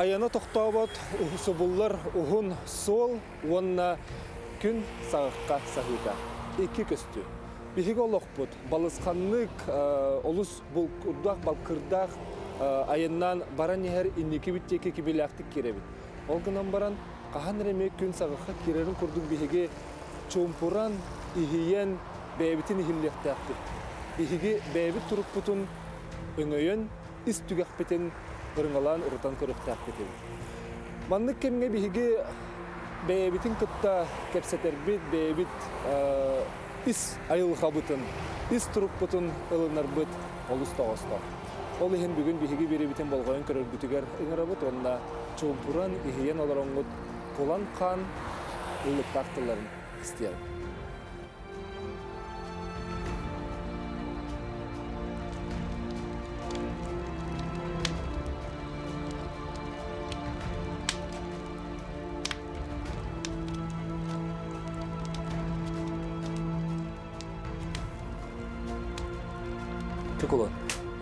ayana toxtabot usubullar uhun sol wonna gün sağıqqa sahika. İki köstü. Bihig oloqput balısqanlık olus bulqurdaq balqırdaq ayından baran yer inniki bitteki kibilaktik kirebit. Olgunan baran qahan remek gün sağıqqa kirerin kurduk bihige çumpuran ihiyen bebitin ihillektakti. Bihige bebit turuputun öngöyen istügakpeten ırıngalan urutan körüktakti. Manlık kemge bihige bebitin kıtta kepseterbit bebit is ayıl xabıtın, is turuputun ılınarbıt olus toğusta. Ol ihin bugün bihige bebitin bolğayın körürgütüger ıngırabıt, onda çumpuran ihiyen olarangut polan kan ılıktaktıların isteyen. Olan.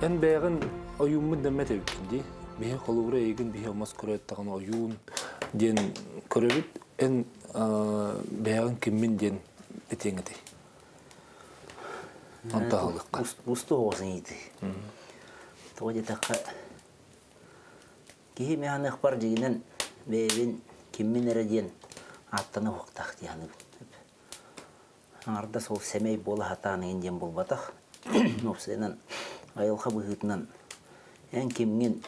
En beğen oyunmu demet evkindi. Bihe kolubura egin bihe olmaz körüet tağın oyun den körüet en beğen kimmin den etengedi. Antağılık. Ustu olsun iyiydi. Toğda taqa kihi mehanek var jiginen beğen kimmin erediyen attana hoqtaq yani. Arda sol semey bola hatana indiyen bolbataq. Nopsenan ayılqa bıhıtынан en kimmin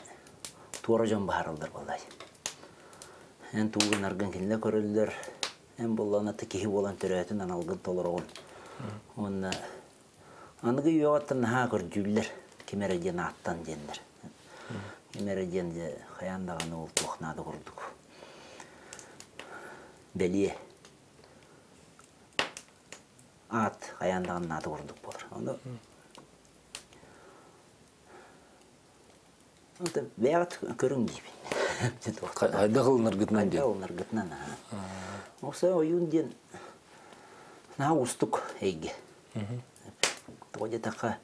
tuğracan baharıldır vallahi. En tuğun argın kinle körüldür. En bollana tekihi bolan töretinden algın tolur oğun. Onun anıgı yoğattın ha körcüller. Kimerediyen attan dendir. Kimerediyen de hayandağını ol tuğnadı kurduk. Beliye. At hayandağının adı kurduk bulur. Onu Beğat körün gibi. Hayda kılınır gitmen diye. Hayda kılınır gitmen. Osa oyun diyen na ustuk ege. Toğda taqa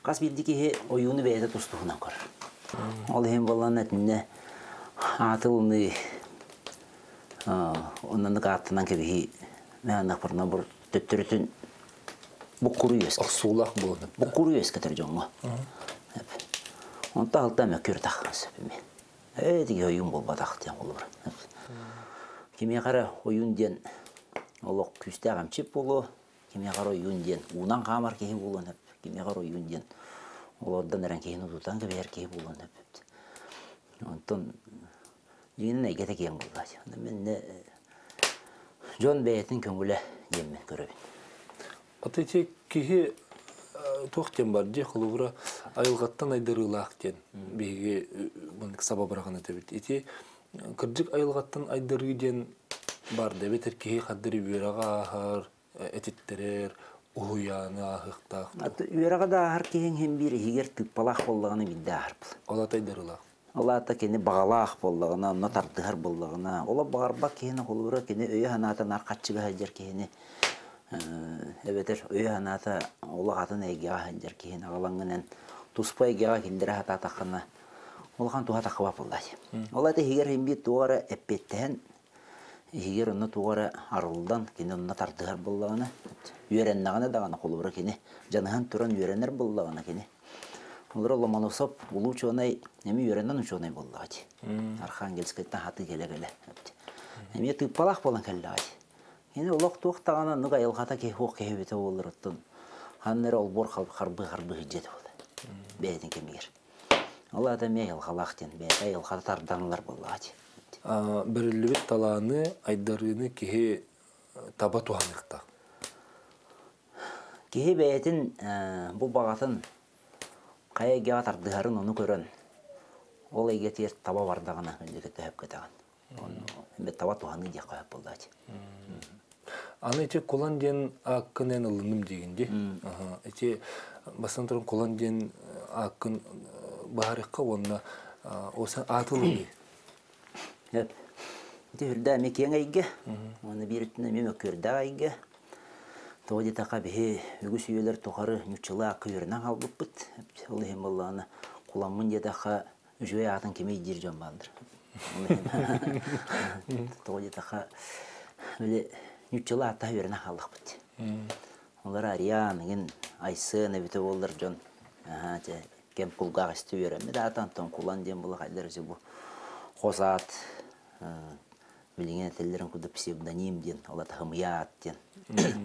qas bildi ki oyunu beğete tustuğundan kor. Ol hem bolan etinde atılını ondan da atından kebihi meğandak barına bur töttürütün bu kuruyuz. Aksuğlak bu. Bu kuruyuz getir jonga. Onta alta mekür taxas bimi. Edi oyun bol badaq diye olur. Kimya qara oyun diyen oloq küstəğəm çip bolu. Kimya qara oyun diyen unan qamar kehi bolun hep. Kimya qara oyun diyen olardan eren kehini tutan ki ber kehi bolun hep. Ondan yine gete keyin boldu. Men ne Jon Bey'in köngüle yemin görevin. Atı kihi toxtem var diye xulubura ayılgattan aydırılaq den. Bege bunu sabah bırakan etebit. Eti kırcık ayılgattan aydırı den var da beter kihi xaddiri üyerağa ahar etitterer uyanı ahıqtaq. Atı üyerağa da ahar kihin hem bir higer tıppalaq bollağını bildi ahar. Ola aydırılaq. Allah ta kendi bağalaq bollağına, ona tartıhar bollağına. Ola bağırbaq kihine xulubura kendi öye hanatan arqatçıga hacer kihine. Evet, öyle anata ola atın egeğa hacer kihin ağlanğınen tuspay egeğa hildire hata taqqana. Olğan tuha taqwa bolladı. Ola da higer hem bir tuğara epetten higer onu tuğara arıldan kendi ona tartıhar bollağına. Yürennağına dağına xulubura kini janıhan turan yürener bollağına kini. Onlara Lomonosov uluç onay nemi yörenden uç onay bolladı. Arkhangelsk'ten hatı gele. Nemi tıppalaq bolan kelladı. Yine olaq tuğtağına nıga yılğata ki hoq kehbete olur attın. Hanları ol bor xarbı hicret oldu. Beydin kemiger. Allah da me yılğalaq den beyta yılğata tardanlar bolladı. Birilibit talağını aydarını kihi taba tuhanıqta. Kihi beydin bu bağatın kaya geğa tardıharın onu görün. Ol egetir taba vardağına öldükette hep ketağın. Onu taba tuhanı diye koyap bolladı. Ana içe kolan diyen hakkın alınım degende. İçe basan turun kolan diyen hakkın baharıqqa onna o sen atılımı. Hep. Dürda mekiyen ayge. Onu bir ütüne memekürda ayge. Toğda taqa bihi ügüs üyeler toğarı nüççıla hakkı yörünen aldıp bit. Ola hem Allah'ını kullanmın diye taqa Үжөй атын кеме жер жон балдыр. Тоғы тақа өлі нүтчілі атта өріне қалдық бұд. Олар Ариан, Айсын, әбіті олар жон. Кем кулгақ істі өрімді. Атантон кулан ден бұлы қайдар бұл қозат. Білген әтелерін күді псевдоним ден, олаты хымият ден.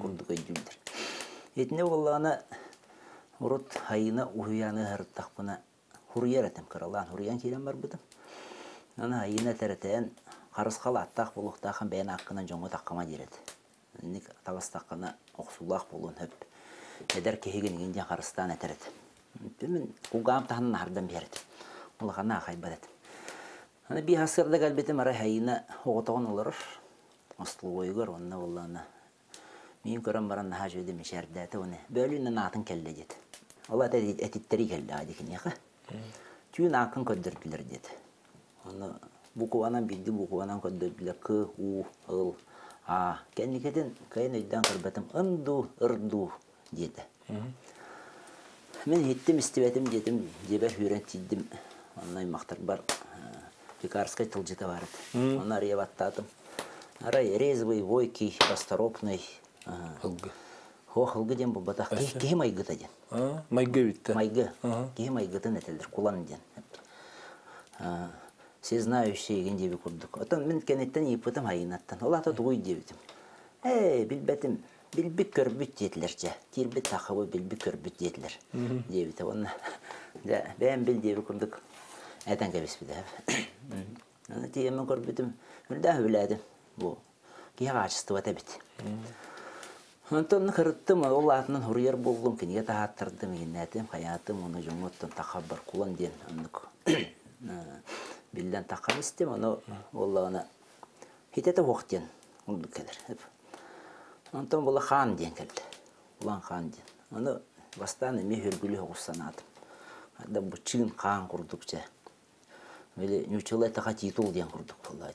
Күрді көйділдір. Етіне олағына ұрыт айына ұйаны ғырыттақ бұна хұрияр әтім қыралан. Хұриян келен бар бұдым. Ана айына тәрітен қарысқалы аттақ болуқтақын бәйін аққынан жоңғы таққама дереді. Ник тағыстаққана оқсулақ болуын өп. Әдер кехеген еңден қарыстан әтіреді. Мен құлғам тағынан ардан береді. Олағана ақай бадады. Аны bir hasırda galbetim ara hayına oğutağın olur. Aslı oygar onunla olağına. Miyim kören baran naha jöyde meşerdeti onu. Böylüğünden atın kelle dedi. Allah da etitleri kelle adikin yağı. Tüyün akın köddürdüler dedi. Onu bu kuvanan bildi bu kuvanan köddürdüler. Kı, u, ıl, a. Kendikeden kayın öйден kırbetim ındu, ırdu dedi. Men hittim istivetim dedim. Ceber hürentiydim. Ondan maqtar бар. Пекарской тылжыта барыт. Оны ария баттадым. Арай резвый, войкий, расторопный. Хылгы. Хылгы ден бұл батақ. Кеге майгыта ден. Майгы битті. Майгы. Кеге майгытын әтелдір. Кулан ден. Сезнающий еген дебі күрдік. Отын мен кенеттен епітім айынаттан. Ол аты тұғой дебітім. Білбәтім. Білбік көрбіт детілер жа. Тирбіт тақыбы білбік көрбіт детілер. Дебіті. Оны бәйін біл дебі күрдік. Әтен кәбес біді. Аны тиемен көрбітім. Үлдәу біләдім. Бұл. Кеға ачысты бата біт. Онтон қырыттым. Ол атынан хұрыяр болдым. Кенеге тағаттырдым. Енәтім, қаятым. Оны жоңыттын тақап бар құлан ден. Білден тақап істем. Оны олағына хитеті оқ ден. Ұлды кәлір. Онтон бұла қан ден кәлді. Ұлан қан ден. Оны бастан әме хүргілі оғызсанадым. Ада бұл чын қан құрдық жа. Böyle nüçüle tağa titul diyen kurduk vallahi.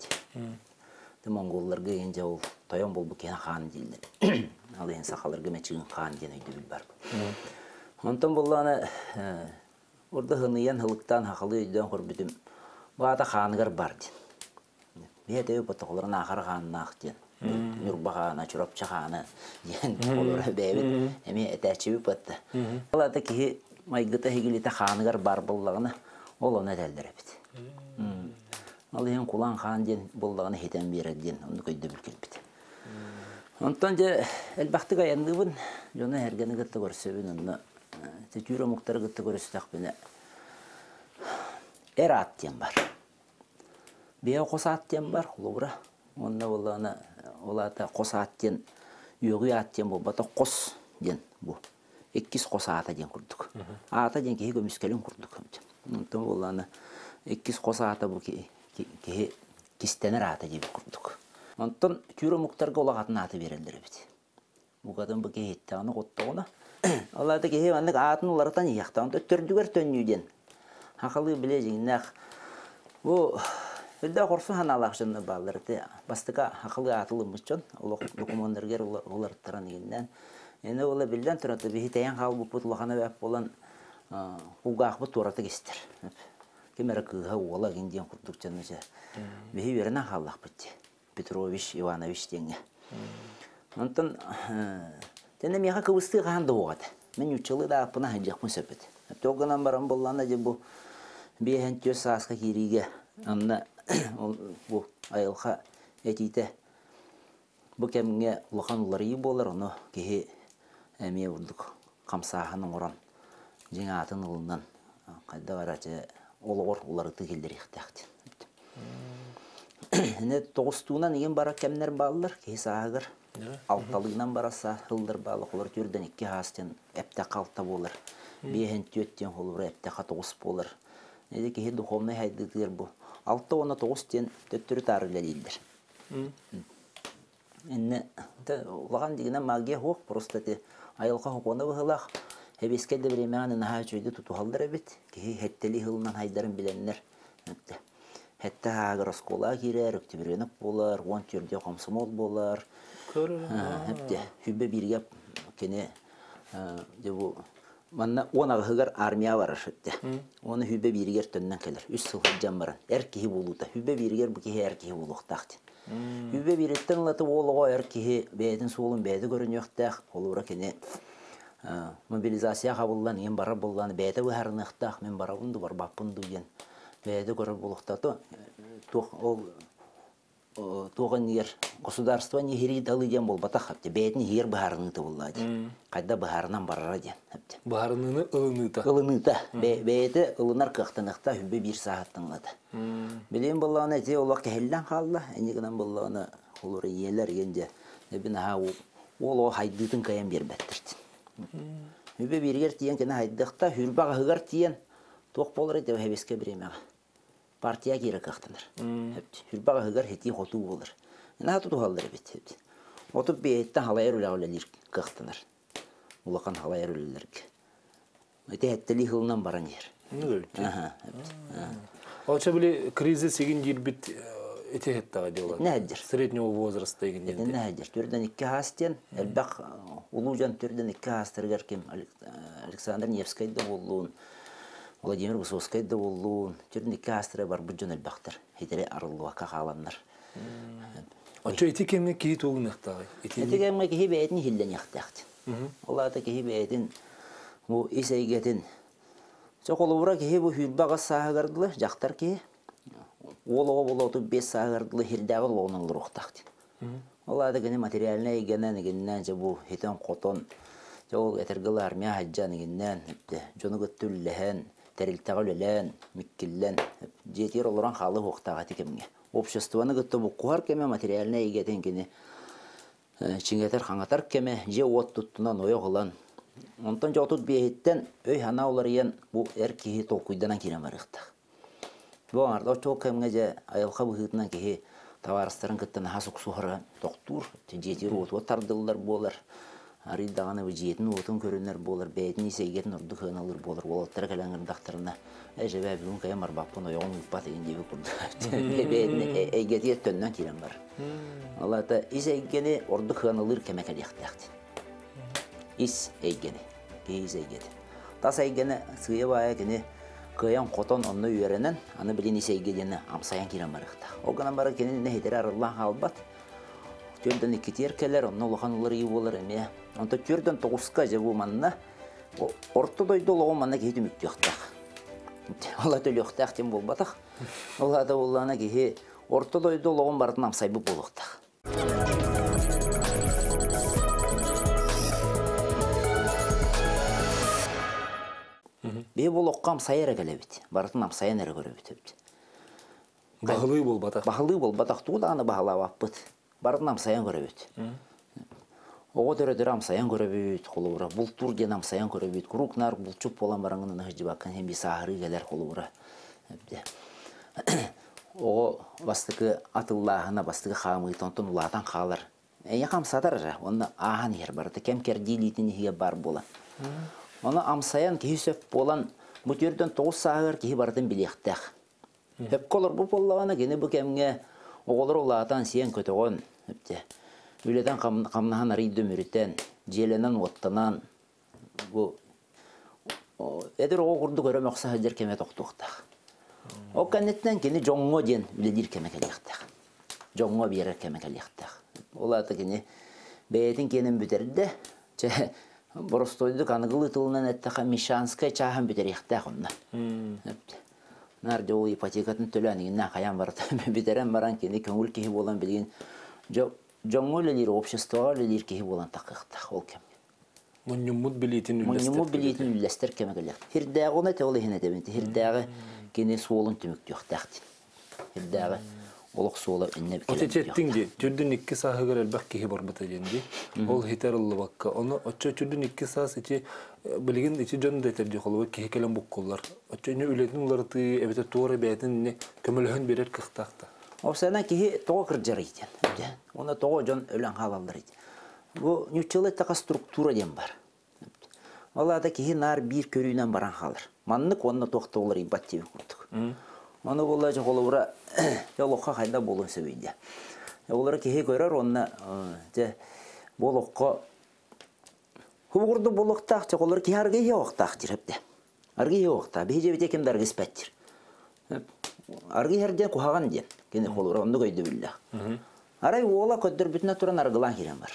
De Mongollarga enge ol toyon bol bu kene xan dildir. Al en sakalarga meçin xan diyen öydü bil bar. Ondan bollana orada hınıyan hılıktan haqalı öydüden kurbidim. Bu ata xanıgar bar diyen. Bir de pataqların axar xanına aq diyen. Nurba xana, çurapça xana diyen olur beybit. Emi etəçibi patdı. Valla da ki maygıta hegilite xanıgar bar bollağına ol ona dəldir ebit. Alayın kulan xan den bollağını heten berədin, onu köydü bilkelbit. Ondan ja elbaqtı gayandıbın, jona hergeni gıttı görsöbün, onu tükürü muhtarı gıttı görüstaq bine. At diyen var. Beya qosa at diyen var, olubura. Onda bollağına, olata qosa at diyen, yögü at diyen bu, bata qos diyen bu. Ekkis qosa ata diyen kurduk. Ata diyen kehi gömüskelin kurduk. Ondan bollağına, ekkis qosa ata bu kehi kistener ata gibi kurduk. Ondan tüyre muhtarga olağatın atı verildir bit. Bu kadın bu kehi ittağını qottuğuna. Allah da kehi anlık atın olaratan yiyaqta. Onda tördüger tönüyden. Haqalı bileceğin bu ülda qorsu hanalaqşını bağlardı. Bastıqa haqalı atılımızcan. Dokumanlarger olartaran eginden. Ene ola bilden turatı bihi teyen qal bu putlaqana vəp olan uqaq bu turatı gestir. Kemere kıha ola gendiyen kurduk canlıca. Bihi verene qallaq bitti. Petrovich Ivanoviç denge. Ondan tenem yaqa kıvıstığı qandı oğadı. Men 3 yılı da apına hacaq mı söpet. Toğanan baran bollanıca bu bir hentiyos saska kirige. Anna bu ayılqa etite. Bu kemge ulaqan uları iyi bolar onu kehi əmiye vurduk. Qamsağının oran. Jena atın ılından. Qayda qaraca oluğur uları tıgildir iqtaqtın. Ne toğustuğunan egen bara kemler bağlılar. Kehi sağır. Altalığından barasa hıldır bağlı. Olar türden 2 hasten epte qalta bolar. Bir hentiyötten olur epte qatoğus bolar. Nede kehi duhovnay haydıdır bu. Altta ona toğusten töttürü tarıyla değildir. Enne ulağan digine magiya hoq prosta te ayılqa hoqona bıhılaq. Hebeskelde bir emeğanı naha çöyde tutuhaldır ebit. Kehi hetteli hılından haydarın bilenler. Hatta ağır oskola girer, öktübürenik bolar, 10 türde komsomol bolar. Hepte hübbe bir yap kene bu Манна онағығығар армия бар ашытты. Оны хүбе бирігер төннен келер. Үс сылхы жамбаран. Әр кихи болуыда. Хүбе бирігер бұл кихи әр кихи болуқтақты. Хүбе биреттен ұлаты олыға әр кихи бәйдің суылын бәйді көрін өқтақ. Олуыра кені мобилизация қабылдан ең бара болғаны бәйді өәрін өқтақ. Мен бара бұнды бар баппын дүйген. Бәйді көрі болуқтаты. Тоған ер государство не херит алыден бол батақ хапте. Бәйдің ер бұхарыныты болады. Қайда бұхарынан барара ден. Бұхарыныны ылыныта. Ылыныта. Бәйді ылынар қықтынықта хүбе бір сағаттың лады. Білейін болағына әте олақ кәхелден қалды. Әнегінен болағына олары елер енде. Әбін аға ол хайдытын каян бер бәттірді. Хүбе бергер тиен кені хайдықта хүрбаға ғығар тиен тоқ болыр әте өйбеске біремеға. Партия кері қақтыныр. Хүрбаға ғығар хети қоту болыр. Әне хату тұғалдыр бет. Отып бейттен халайыр үләулелер қақтыныр. Улақан халайыр үлелерге. Өте әттілі ғылынан баран ер. Олча біле кризис егін ел біт өте әттіға деулады? Нәддір. Среднего возраста еген ел? Нәддір. Түрден 2 хастен, әлбәқ ұлужан түрден 2 хастырғар кем Александр Невскайды болуын. Владимир Высоцкайды болуын, түрін 2 астыры бар бұджын әлбақтыр. Хетере арылуа қағаламнар. Онча еті кемне кейі тоғын әқтіғай? Еті кемне кейі бәйетін хилден яқтақты. Олады кейі бәйетін, бұл исәйгетін. Соқ олуыра кейі бұл хүлбаға сағығардылы, жақтар кейі. Олуға бұл оту 5 сағығардылы хилдағы лоғының лұрықтақты. Олады кені материалына егенен егеннен бұл хетен қотон, ол әтергілі армия хаджан егеннен, жоны көттүлләхен, тәрілтіға өлелен, мүккіллен, жетер олыран қалы оқтағаты кемге. Обществоны күтті бұл қуар кеме материалына егетін кені чиңетер қаңатар кеме, же от тұттынан ойы ғылан. Онтан жаутут бейеттен өй хана олар ен бұл әр кейі толқуйданан керем арықтақ. Бұл аңарда чоқ кемге же айылға бұғытынан кейі таварыстарын күттін хасық суғырға тоқтур, жетер от тардылар болар. Аридағаны жетін отын көрінер болар, бәйтін есейгетін ұрды қығыналыр болар, олаттары кәләңірдақтарына әжібә бүгін қайам арбақпын ойығын ұқпат егендегі күрді. Бәйтін әйгеті төnnен керен бар. Аллата ис әйгені ұрды қығыналыр кәмәкәл яқтақты. Ис әйгені, кейіз әйгені. Тас әйгені сүйе бая кені қиян қотон онны үйерінен, аны білін ис әйгедені амсаян керен барықта. Оғынан бары кені нәхедері арылан қалбат. Түрден 2 теркелер, онны ұлған ұлыр үй болыр әме. Онта түрден 9-қа жабу манна, орты дойды олығы манна кейді мүкті өқтақ. Ола төлі өқтақ тем бол батақ. Ола да олағына кейі орты дойды олығын бардың амсайбы бол өқтақ. Бей бол оққам сайыр әгелі біт. Бардың амсайын әрі көрі біт. Бағылы бол батақ? Бағылы бол батақ туғылағаны бағылау аппыт. Бардың амсайын көрі біт. Оғы түрі амсаян көрі бүйт, қолуыра. Бұл турген амсаян көрі бүйт. Күрукнар бұл чүп болан бараңының ұжы баққан хем бі сағыры келер қолуыра. Оғы бастықы атыллағына, бастықы қамығы тонтын ұлатан қалар. Әйе қамсадар жа, оны аған ер барды. Кәм кәрдейлейтін еге бар болан. Оны амсаян кейі сөп болан, бұ түрден 9 сағыр кейі бардың білектәқ. Хөп қолыр бұл болағына кені бұл кәмге оғылыр ұлатан сиен көтіғын. Өледен қамнахан арыйды мүрітен, желенен оттанан, әдір оғы құрды көрім оқса өздер кеме тоқтуқтақ. О кәнеттен кені жоңға ден үледер кеме кәліқтақ. Жоңға берер кеме кәліқтақ. Олаты кені бәйетін кенін бүтерді, бұрыстойды қанығылы тұлынан әттіға Мишанскай чағын бүтер еқтақ онна. Нәрде ол ипотекатын төләнігінен қаян барды. Бүтерен баран кені көңіл кейі болан білген жоңғы өлелер, обществоға өлелер кейі болан тақықтақ ол кем. Мұнымыд білейтін үлестер. Мұнымыд білейтін үлестер кеме кәліқті. Хирдағы оны тәуілі хене дәбенті. Хирдағы кені суолын түмікті өқтақты. Хирдағы олық суолы үнне бікелі. Отечеттің де, түрдің 2 сағығыр әлбәқ кейі бар бұта денде. Ол хитер ұлы баққа. Оны отча түрдің 2 сағыз ече білген ече жоны дәтерде қолуы кейі кәлем бұқ қолар. Отча үні үлетін ұларыты, әбеті туғыры бәйтін көмілігін берер қықтақты. Осана кихи того кырджар итен. Оны того жон өлен халалдар итен. Бу нючылы така структура дем бар. Олада кихи нар бир көрүүнөн баран халар. Маннык онна токтолор ибат деп курдук. Оны болла жа колура жолокка кайда болун себейде. Олар кихи көрөр онна же болокко Хубурду болуктак чоколор ки аргы yoqtaq дирепте. Аргы yoqta. Беже бите ким даргы спеттир. Аргы herden кухаган ден. Кене холор онду көйдү билля. Арай ола көдөр бүтүнө туран аргылан кирен бар.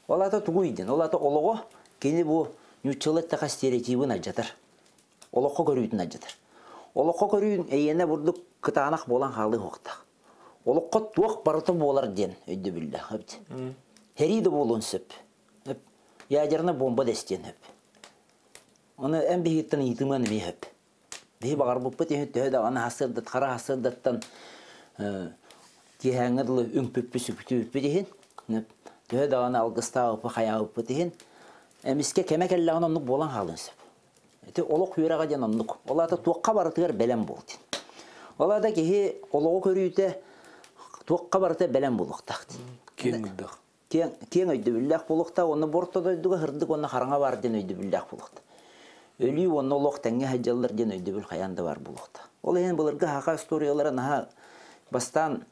Олата тугуйден, олата олого кене бу нючылетта стереотипин ажатар. Олокко көрүүтүн ажатар. Олокко көрүүн эйене бурдук кытанак болан халы хоктак. Олокко туак барыты болар ден өйдү билля. Хериде болун сөп. Ядерна бомба дестен хөп. Оны әм бейттен итиман мехеп. Бей багар буппы тен төһдә аны хасырдат, кара хасырдаттан тиһәңгәдле үңпөппү сүптү бидеген. Төһдә аны алгыстау по хаяу пытеген. Эмиске кемекелле аны болан халынсып. Эте олок юрага ден оннук. Олата туакка барытыр белем болду. Олада ки олого көрүүтө туакка барыты белем болуктак. Кеңдик. Кен өйді білдәк болуқта, оны бортада өйдігі ғырдық, оны қараңа бар ден өйді білдәк болуқта. Өлі оны олық тәңе хаджалар ден өйді біл қаянды бар болуқта. Ол ең бұлырғы хақа историялары наға бастан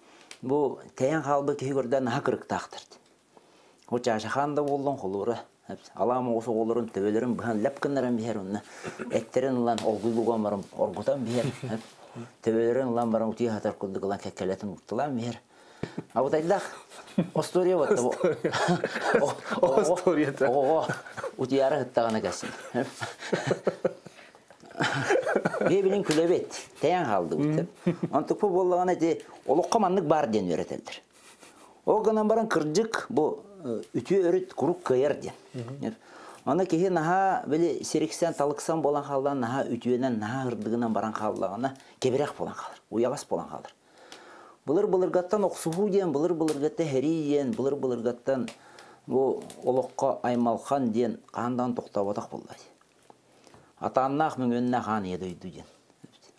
бұл тәйен қалбы кей көрді наға кірік тақтырды. О чашақанда болдың қолуыры, аламы осы қолырын төбелерін бұған ләпкінлерін бейер, оны әттерін ұлан олғылуған барым орғытан бейер, төбелерін ұлан барым ұтия қатар күлдік ұлан кәккәлетін ұқтылан бейер. А вот айдах история вот того. История. О, у тебя рахтагана касин. Бебелин күлебет, таян қалды үтіп. Антық бұл болғаны де олыққа маңнық бар ден өретелдір. Оғынан баран кірджік бұл үтіе өрет күрік көйер ден. Аны кейі наға білі серексен, талықсан болан қалдан, наға үтіенен, наға ұрдығынан баран қалдағына кебірек болан қалыр, уяғас болан қалыр. Бұлыр-бұлырғаттан оқсуғу ден, бұлыр-бұлырғатта хәри ден, бұлыр-бұлырғаттан олыққа аймалқан ден қандан тоқтап отақ болды. Ата-аннақ мүңінна қан еді өйді ден.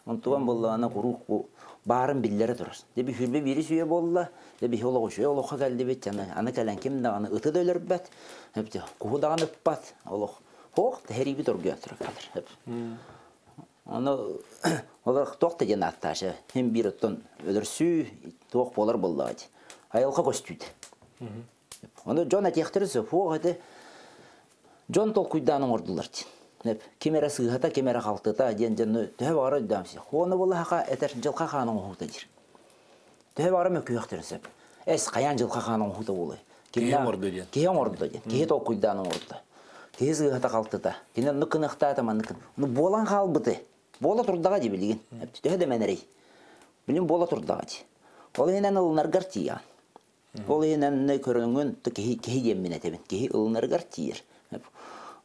Онтуған болдағына құруқ барын білдері тұрыз. Дебі хүрбе бері сүйе болды, дебі олығы шүйе олыққа кәлді бет, аны кәлін кемдағаны ұты дөйлер бәт, құғыдағаны ұппат, олық. Хоқ, хәри бет ұргия тұры кәлдір. Оны олар тоқты ден атташы, hem bir оттон өдірсүй, тоқ болар болдағады. Айылға көстүйді. Оны Джон әтектірісі, фоқ әді Джон тол құйданың ордылар ден. Кемері сығыта, кемері қалтыта, ден жаны түхе бағара өйдамсы. Оны болы хақа әтер жылқа қаның ұғыта дер. Түхе бағара мөкі өқтірісі. Әс қаян жылқа қаның ұғыта болы. Кейен орды ден. Кейен орды ден. Кейе тол құйданың орды. Кейе сығыта қалтыта. Кейен нүкін ұқтата нүкін. Оны болан қалбыды. Бола турдаға де білген. Түхе де мәнерей. Білін бола турдаға де. Ол енен ылынарғар тиян. Ол енен көріңін кехи деммен әтебін. Кехи ылынарғар тиер.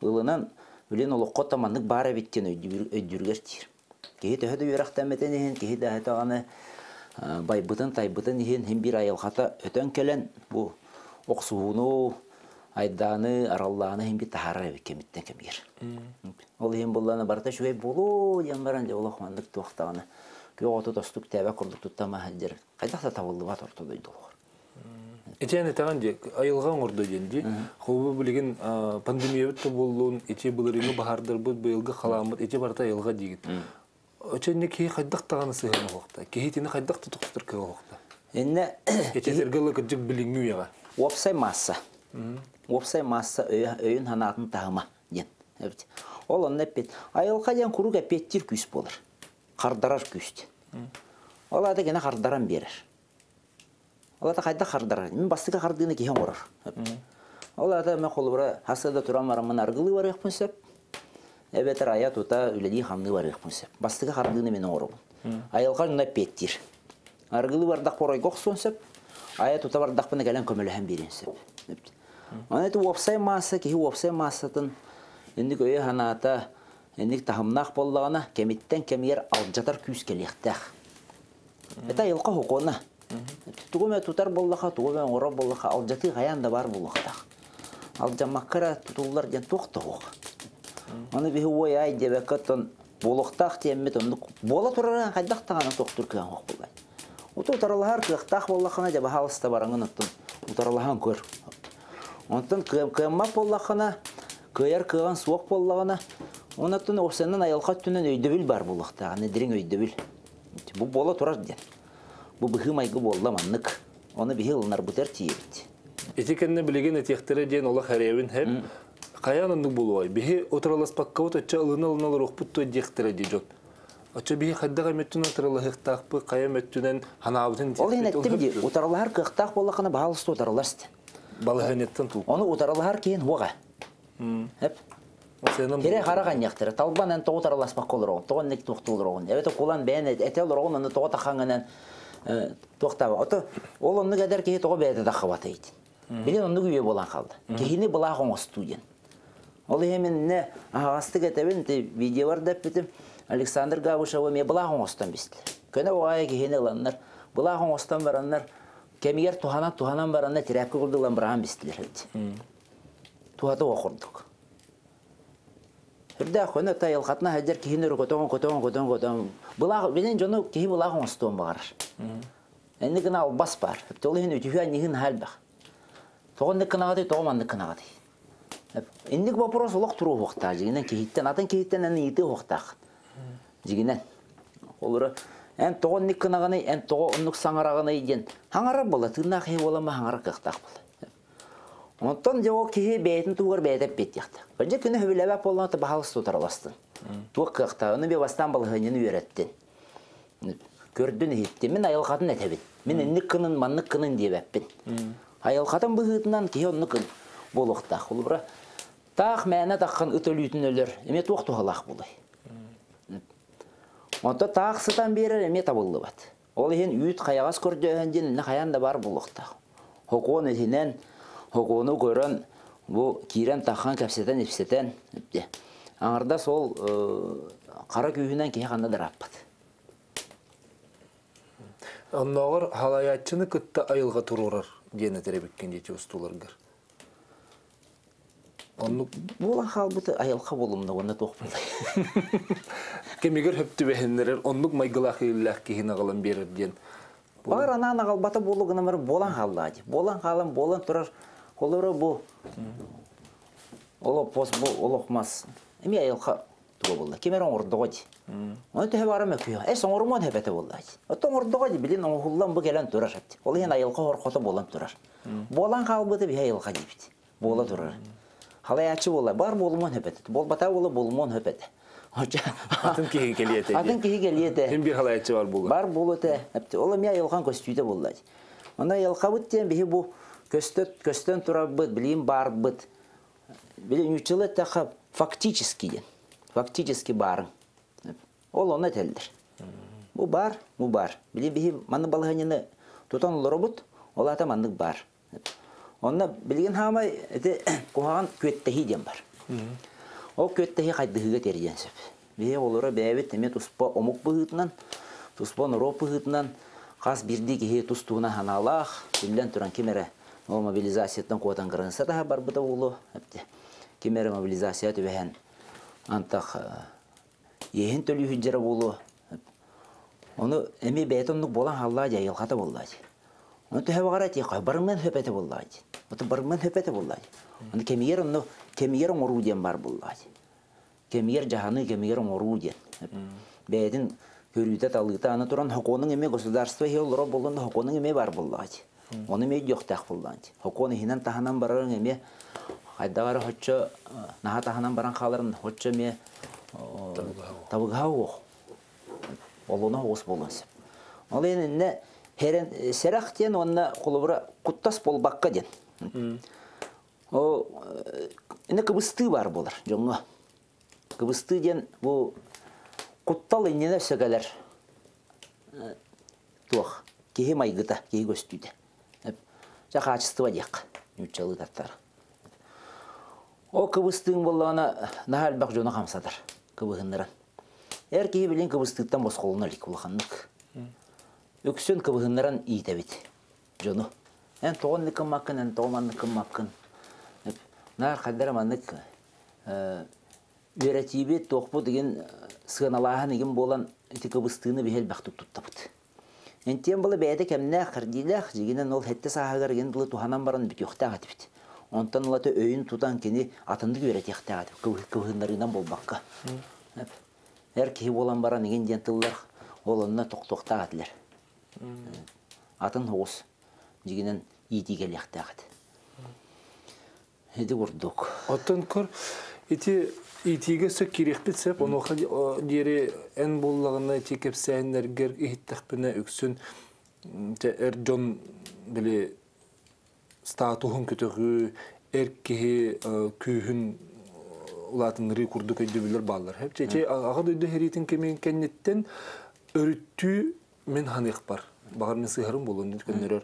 Ылынан білін олыққа таманлық бары беттен өйдіргер тиер. Кехи түхе де өрақтан мәтен ехен, кехи де әтағаны байбытын, тайбытын ехен, hem bir айылғата өтен келен бұл оқсуыну, айданы, аралланы hem bir тахары кеметтен кемгер. Ол hem болланы барта шуай болу, дем баран де олақмандық туақтағаны. Көй оты тостық тәбә құрдық тұттама әлдер. Қайдақта табылды бат орта дойды олғыр. Эчен этаган же айылган ордо денди. Хобу билген пандемия өттө болуун, эче булырыны бахардыр бу быйылгы халамыт, эче барта айылга дигит. Эченне ки хайдактаганы сыгын вакытта. Кехитини хайдакты тукстыр кы вакытта. Энне эче сергылы кыжык билиңүү яга. Опсай масса. Опсай масса өйүн ханатын тагыма ден. Ол онне пет. Айылга ден куруга петтир күс болор. Кардарар күст. Ол ада гена кардаран берер. Ол ада кайда кардарар. Мен бастыга кардыгына кеген корор. Ол ада мен колубура хасада турамарымын аргылы бар экпенсеп. Эбетер ая тута үледи ханны бар экпенсеп. Бастыга кардыгына мен ороб. Айылга жана петтир. Аргылы бардак порой гоксонсеп. Ая тута бардак пына келен көмөлөһөн беренсеп. Аны ту опсай масса ки опсай массатын энди көйө ханата энди тахымнак боллагана кемиттен кемер алжатар күс келектах. Это айылга хокона. Тугуме тутар боллаха, тугуме ороб боллаха алжаты гаянда бар боллакта. Алжамаккара тутуллар ден токтог. Аны бихи ой ай дебекаттан болуктак теммет онду бола тураран кайдактаганы токтур кыган хок болбайт. Утаралахар кыктак боллахана деп халыста бараңын оттун. Утаралахан көр. Онтон кыямма боллахана, кыяр кыган суок боллагана, онаттан осеннен айылга түнөн өйдөбүл бар боллакта, аны дириң өйдөбүл. Бу бола турар ден. Бу бихи майгы болламаннык. Оны бихи ылнар бутер тиебит. Этикенне билеген этектери ден ола харевин хеп Каян андык болуай. Бихи отыралас паккавот оча ылына рохпутто дектире дижот. Оча бихи хаддага меттүн отырала хыктакпы, кая меттүнен ханабытын Ол ен әттім де, утаралар қықтақ болақына бағалысты утараларсты. балыханеттен тул. Оны утаралар кейін оға. Кере қараған яқтыры. Талбан ән тоғы тараласпақ қолыр оғын. Тоғын нек тоқты олыр оғын. Әбеті қолан бәйін әте олыр оғын, оны тоғы тақаңынан тоқтабы. Ол оны кәдер кейі тоғы бәйді дақы баты ейді. Білен оны күйе болан қалды. Кейіні бұлақ оңы студен. Ол емен не ағасты кәтәбін видеолар дәп бітім. Александр Габышева ме бұлақ оңыстан бестілі. Көне оғайы кейіні ұланлар. Бұлақ оңыстан баранлар. Кемегер туханан баранлар терәпкі құрдылан бұраған бестілер. Тухаты оқырдық. Үрді ақыны тайыл қатына әдер кейінер көтоң. Бұлақ, бенен жоны кейі бұлақ оңыстуын бағарыр. Әнді ал бас бар. Ол ең өтігі әнігін әл бақ. Тоғын ныққынағады, тоғыман ныққынағады. Әндік вопрос олық тұру оқтақ. Жегінен кейіттен, атын кейіттен әні еті оқтақ. Жегінен. Олыры, ән тоғын ныққынағаны, ән тоғы ұнық саңарағаны еден. Хаңара бола, тырнақ хей болама хаңара қықтақ бола. Онтан жауы кейі бәйтін туғыр бәйтіп бет яқты. Бірде күні хөбіләбәп болғанаты бағалысты отыраластын. Туық қықтағыны бе бастан балығынен үйереттін. Көрдін еттен, мен айылқатын әтәбін. Мен әнік қынын, маннық қынын деп әппін. Айылқатын бұғытынан кейі онны қын болуқтақ. Ол бұра тақ мәні таққан үтілуйтін өлір, әме туық туғалақ болай. Онта тақ сытан берер, әме табылы бат. Ол ең үйт қаяғас көрді өңден, қаян да бар болуқтақ. Хоқуын өтінен Хоқуыны көрін, бұл кейрен таққан кәпсетен, епсетен. Аңырда сол қара күйінен кей қандадыр аппад. Оннағыр халаятчыны күтті айылға тұрурар дені тәребеккен деті ұстуларғыр. Болан қал бұты айылға болымда, оны тоқ болай. Кемегер хөпті бәхендерер, онлық майғылақ еліләқ кейін ағылын берір ден. Бағыр анан ағал бата болуғына мәрі болан қалады. Болан қалым, болан тұрар. Олары бұл. Олы пос бұл, олы оқмас. Әме айылға тұғы болды. Кемер оңырдығы де. Оны түхе барым өкүйі. Әс оңырман хөпеті болды. Оты оңырдығы де білін оңғылдан бұл келен тұрар шапты. Олы ең айылға орқоты болан тұрар. Болан қалбыды бі айылға дейбді. Бола тұрар. Халай әтші болай. Бар болыман хөпеті. Бол бата болы болыман хөпеті. Атын кейі келиеті. Атын кейі келиеті. Hem bir halayatçı var bulun. Бар болуты. Олы мен айылған көстүйді болды. Онда айылға бұттен бі бұл көстен тұра бұд, білейін бар бұд. Білейін үтчілі тақы фактически ден. Фактически барын. Ол оны тәлдір. Бұл бар. Білейін бі маны балғанені тұтан олары бұд, ол ата мандық бар. Онда білген хамай қоғаған көттәхи ден бар. Ол көттәхи қайдығыға терден сөп. Бе олары бәйбет әме тұспа омық бұғытынан, тұспа нұрап бұғытынан, қас бірді кеге тұстуына ханалақ, білден тұран кемері мобилизациятын қуатан қырғынса да бар бұда олы. Кемері мобилизация төбәген антақ ехін төлі хүджері болу. Оны әме бәйтінлік болан халлады, айылғата болады. Оны төбе бағара тек барыңмен хөпеті болады. Барыңмен хөпеті болады. Оны кемегер оңыру ден бар болады. Кемегер жаханы, кемегер оңыру ден. Бәйдің көрүйті талғыта аны тұран хоконың еме государство хеолыра болғанда хоконың еме бар болады. Оны ме жоқтақ болады. Хоконы хинан таханан барарын еме қайдағары хотчы, наға таханан баран қаларын хотчы ме табығау оқ. Олуна оғыз болғансып. Ол енді сәрақ ден онына қолыбыра құттас болбаққа ден. Енді кыбысты бар болар, жоңға. Кыбысты ден бұл құттал енені сөгелер туақ. Кейі майғыта, кейі көстүйді. Жақа ачыстыва дек, үтчалы таттар. О кыбыстың болғана нағал бақ жоны қамсадар, кыбығындыран. Әр кейі білен кыбыстықтан бос қолына лик болғанлық. Өксен кыбығындыран ийтәбет, жоны. Ән тоғын нықын мақын, ән тоғыман нықын мақын. Нар қаддар аманлық вератибе тоқпу деген сығаналаға неген болан әті кыбыстығыны бейел бақтып тұттабыд. Энтен бұл бәйді кәміне қырдилақ, жегенен ол әтті сағағар ген бұлы туханан баран бүт yoқтақ атыбыд. Онтан олаты өйін тұтан кені атынды көрет яқтақ атып, көвігінлерінен болбаққа. Әр кейі болан баран еген ден тылылар, ол онына тоқтақ атылар. Атын оғыз, жегенен етігел яқтақ аты. Hedi kurduk. Оттон көр итиге сök кирекпит сеп, оны диери эн боллагына ити кепсәннәргер ихтәхпенә үксүн жон биле статухун көтөгү эркеһи күйүн улатын ри курдук өйдөбүлөр баллар. Хеп чече ага дөйдө херитин кемен кеннеттен өрүттү мен ханык бар. Багар мен сыйгарым болон дүкөннөр.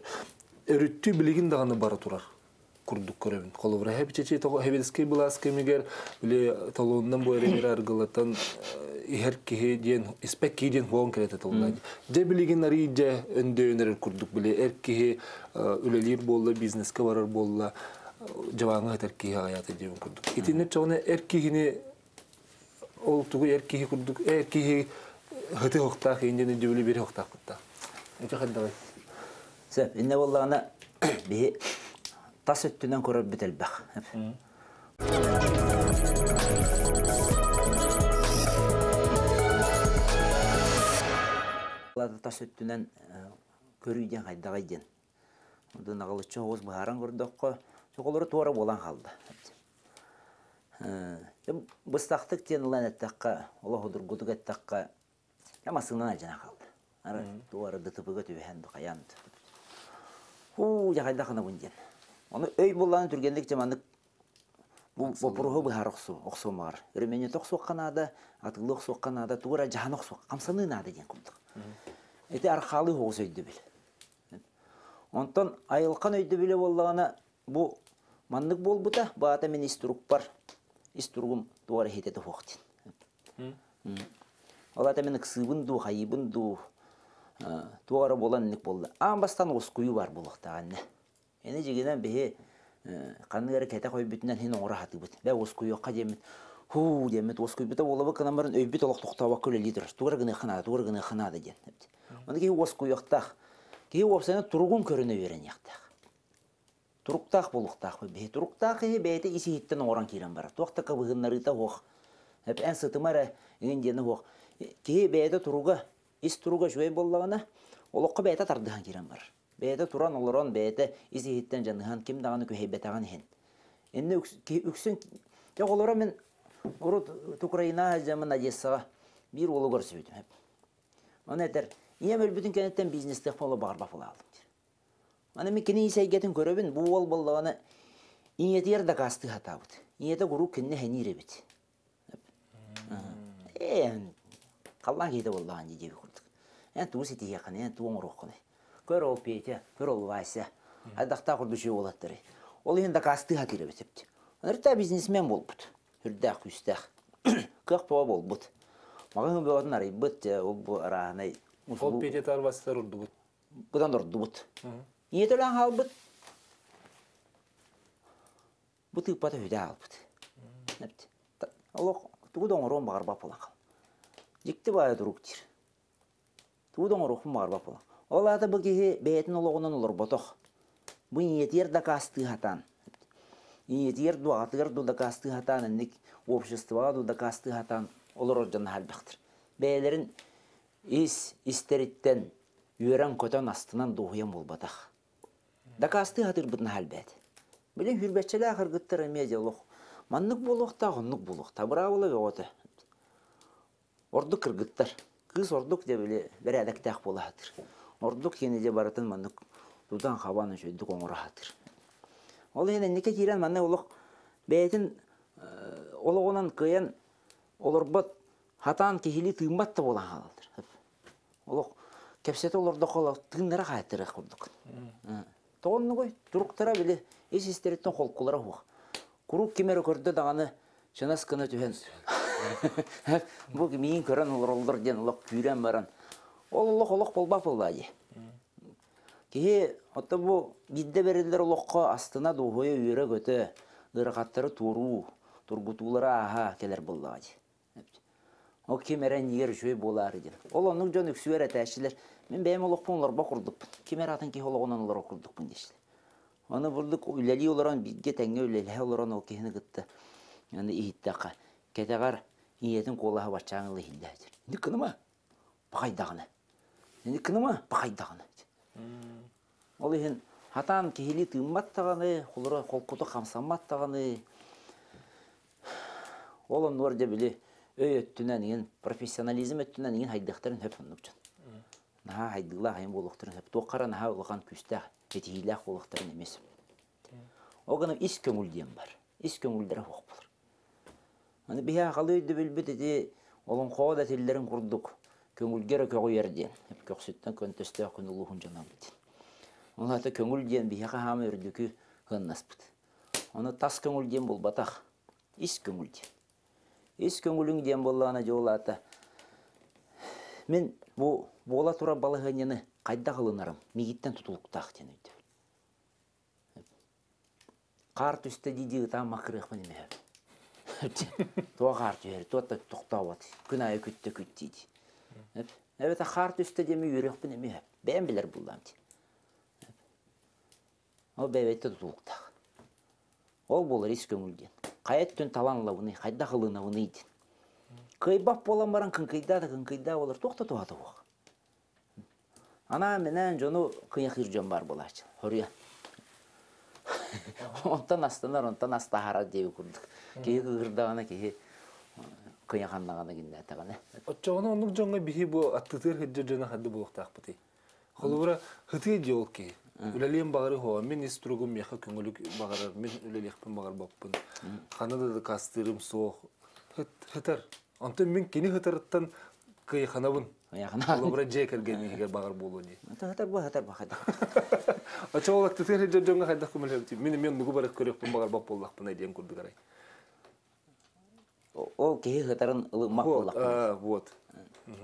Өрүттү билигин даганы бара турар. Курдук көрөбүн. Колобра хеп чече того хевелский булас кемигер биле талондан бойрер аргылатан эркеһи ден испекки ден вон керете толган. Же билигин арыйже өндөнөр курдук биле эркеһи үлелер болду, бизнеске барар болду. Жаваңы эркеһи аята дебин курдук. Итинне чоны эркеһини ол тугу эркеһи курдук, эркеһи хыты хоктак, индени дөбүлө бери хоктак кытта. Эче хаддагы. Сеп, инне боллагына би тас өттүнөн көрөп бителбек. Лада тас өттүнөн көрүйден кайдагайден. Ондан агалычы оз бааран көрдөккө, чоколору туура болан калды. Быстактык тенлен эттакка, ола худургудук эттакка, ямасынан ажана калды. Ары туура дытыбыга төбөһөндү каянды. Жагайда кана бунден. Оны өй болланы түргендик жамандык бу бопуруху бахарыксу, оксомар. Өрөмөнө токсокканада, атылык сокканада туура жаанок сок, камсаны нада деген курдук. Эти аркалы хогус өйдү бил. Онтон айылкан өйдү биле боллагана бу мандык болбута, баата мен истурук бар. Истуругум туура хетете хоктин. Алата мен кысыбын ду, хайыбын ду, туура болан ник болду. Амбастан оскую бар булуктаганне. Эне жигенен бе каныгары кете кой бүтүнөн хин оңра хатыбыт. Бе оскуюкка демит. Ху демит оскуйбута болобу канамарын өйбүт олок токтообак көлө лидер. Туура гына хана деген. Оны ки оскуюктак. Ки опсана тургун көрүнө берен яктак. Туруктак булуктак бе туруктак бете иси хиттен оран кирен бар. Токтака быгыннарыта ох. Хеп эн сытымара индени ох. Ки бете туруга ис туруга жөй боллагана олокко бете тардыган кирен бар. Бете туран олорон бете иси хиттен жаныган ким даганы көйбетаган хен. Энне үксүн жоголора мен урут Украина жаман Одессага бир олу көрсөйдүм. Аны этер ием өлбүтүн кенеттен бизнесте боло барба болалым. Аны мен кини сейгетин көрөбүн бу ол боллаганы иетер да касты хатабыт. Иете гуру кинне хениребит. Каллан кейде боллаган диде курдук. Эн туусити якын, эн туоңроккуны. Көр ол пейте, көр ол вайса. Адакта курдушу болаттыры. Ол енді касты хатиребит эпти. Анырта бизнесмен болбут. Хүрдак күстак. Кök тоа болбут. Мага бөдөн арайбыт, ол бу араанай. Ол пейте тарбастар урдубут. Будан урдубут. Иетелен халбыт. Бу тыппата хүдэ албыт. Эпти. Ол тугудон орон багарба болан кал. Жикти бая дуруктир. Тугудон орохун багарба болан. Ол аты бу кихи бейтин ологунан олор ботох. Бу иетер да касты хатан. Иетер дуатыр да касты хатан, энник обществоға да касты хатан олор оржан халбактыр. Бейлерин истериттен үйрен көтөн астынан дуhuyan болбатах. Да касты хатыр бутын халбет. Билен хүрбетчеле акыргыттыр эмеже олох. Маннык болохта, гоннук болохта. Бара боло беоты. Ордук кыргыттар. Кыз ордук деп эле бер адактак болатыр. Ордук кенеже баратын маннык дудан хабаны жөйдүк оңурахатыр. Ол эне неке кирен манны олох бетин ологонан кыян олорбот хатан кихили тыймат да болан халдыр. Олох кепсете олордо кала тыгнара кайтыры курдук. Тоонну кой туруктара биле эс истереттен колкулара хук. Курук кемер көрдө даганы чынас кына түһен. Бу миин көрөн олоролдор ден олох күйрен баран. Олох болбак болбайы. Ки отто бу бидде берилер олохко астына дугуя үйрө көтө, ыракаттары туруу, тургутуулара аха келер болбайы. О кемерен егер жөй болар экен. Ол онун жөн үксүбер этәшилер. Мен бем олохпун олор бакурдук. Кемер атын ки ологонан олор окурдукпун дешилер. Аны бурдук үйлели олорон бидге теңге үйлели олорон ол кехини гытты. Аны ийиттака. Кетегар иетин колаха бачаңылы хилдәдер. Ни кыныма? Бакайдагыны. Ни кыныма? Бакайдагыны. Ол ehen Хатан кихили тымматтағаны, холыра қолқуты қамсаматтағаны. Ол онуар де білі өй өттінен ең, профессионализм өттінен ең хайдықтарын хөп оннық жын. Наға хайдығыла қайын болуқтарын хөп. Тоққара наға олған күстәқ, жетігіләқ болуқтарын емес. Оғаным ис көңілден бар. Ис көңілдері оқ болыр. Аны бия қалы өйді білбіт еді, олың қоға да телдерін құрдық. Көңілгері көғі ерден. Көксеттен көнтесті күн ұлығын жана білден. Олата көңілден бия қағамы өрдікі ғыннас бұд. Оны тас көңілден бол батақ. Ис көңілден. Ис көңіліңден болағына жолата. Мен бола тұра балығынені қайда қылынарым, мегиттен тұтылықтақ ден өйді. Қарт үсті дейді ұтам мақырықпын еме өп. Туа қарт үйері, туа тұқтау аты. Күн айы күтті күт дейді. Әбет қарт үсті деме үйрекпін еме өп. Бән білер бұлдам дейді. Ол бәйбетті тұтылықтақ. Ол болыр ис көңілден. Қайет түн таланлауыны, қайда қылынауыны дейді. Кайбап болан баран кынкайда олар тоқта туады оқ. Ана менен жону кыяқыр жон бар болачы. Хория. Онтан астанар, онтан астахара деби курдук. Кей кырдагана кей кыяқаннагана кинде атагана. Отчоғына онық жоңға бихи бұ аттытыр хыджы жона хадды болуқтақ бұты. Холуыра хыты жол ки. Үлелен бағары хоа, мен истругум яқа көңілік бағарар, мен үлелекпін бағар баппын. Қанада да кастырым соқ. Хытар. Антон мен кені хытарыттан кыяқанабын. Холуыра жай кәргені егер бағар болу не. Хытар ба. Отчоғыл аттытыр хыджы жоңға хайдақ көмелер. Мен нүгі барық көрекпін бағар бап болдақпын айден көрді қарай. Ол кей хытарын ылымақ болдақпын. Вот.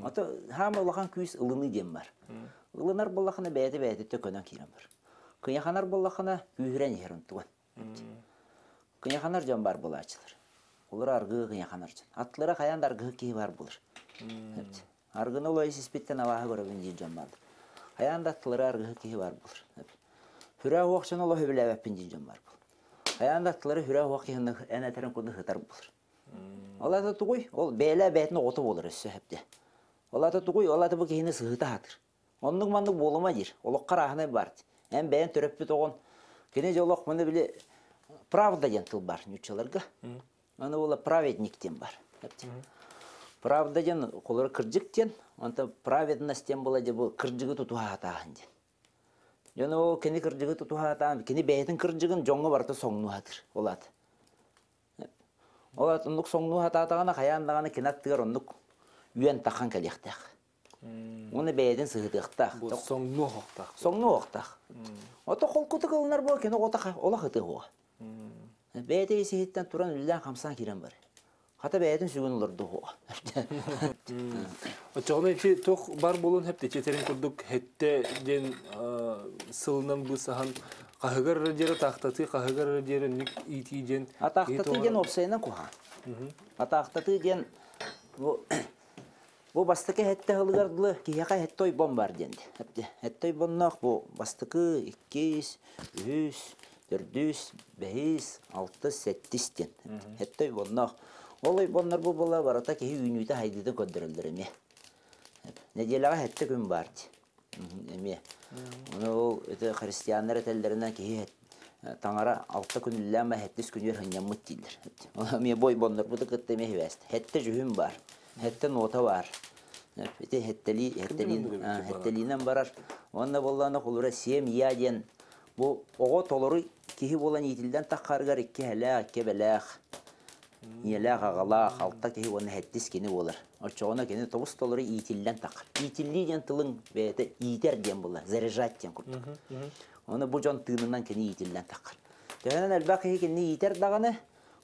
Ата хам улахан күс ылыны дем бар. Ылынар боллахана бәйті төкөнөн кирен бар. Кыяханар боллахана күйрен ерін туған. Кыяханар жан бар болачылар. Олар арғы кыяханар жан. Атлары қаянд арғы кей бар болыр. Арғыны олай сеспеттен алағы көрігін жен жан барды. Қаянд атлары арғы кей бар болыр. Хүрә уақшын олай өбілі әппен жен жан бар болыр. Қаянд атлары хүрә уақшын әнәтерін күнді хытар болыр. Олата туғой, ол бәйлі бәйтіні оты болыр өссі әпте. Олата туғой, олата бұл кейіні сығыта атыр. Онның мандық болыма дер, олық қарағыны барды. Ән бәйін түріппі тоғын. Кені жолық мұны біле правда ден тыл бар, нүтчаларға. Оны ола праведниктен бар. Правда ден, қолыры кірджіктен, онта праведностен бола де бұл кірджігі тұтуға атағын ден. Жөні ол кені кірджігі тұтуға атағын, кені бәйтін кірджігін жоңғы барды соңну атыр, олады. Олады, онық соңну атағына қаяндағаны кенаттығар онық үйен таққан кәлектәқ. Оны бәйден сығытықтақ. Соңну оқтақ. Соңну оқтақ. Ота қолқыты қылынар бұл, кені ола қыты оға. Бәйді есейттен тұран үлден қамсан керен бар. Қата бәйден сүгін оларды оға. Очоғына ете тоқ бар болын хепте четерін күрдік хетте ден сылынан бұсаған қағығар жері тақтаты, қағығар жері нүк ити ден. Атақтаты ден опсайынан құған. Атақтаты ден bu bastıkı hette hılgardlı kiyaka hette oybon var dendi. Hette oybonnak bu bastıkı 200, 300, 400, 500, 600, 700 den. Hette oybonnak. Ol oybonlar bu bola barata ki ünüyte haydıda köndürüldürüm. Ne diyelağa hette gün vardı. Onu Hristiyanlar etellerine ki Tanara 6 günlüğüne hettis günler hınyamut değildir. Onu oybonlar bu da kıttı mehvest. Hette cühüm var. Hette nota var. Hetteliğinden barar. Onunla bollağına kolura siyem yadiyen. Bu oğa toluru kihi bolan yitilden takkargar iki helak, iki belak. Yelak ağalak, altta kihi onu hettis kini olur. O çoğuna kini tobus toluru yitilden takkar. Yitilli diyen tılın beyde yiter diyen bolla. Zerejat diyen kurduk. Onu bu can tığınından kini yitilden takkar. Dönen elbaq kihi kini yiter dağını.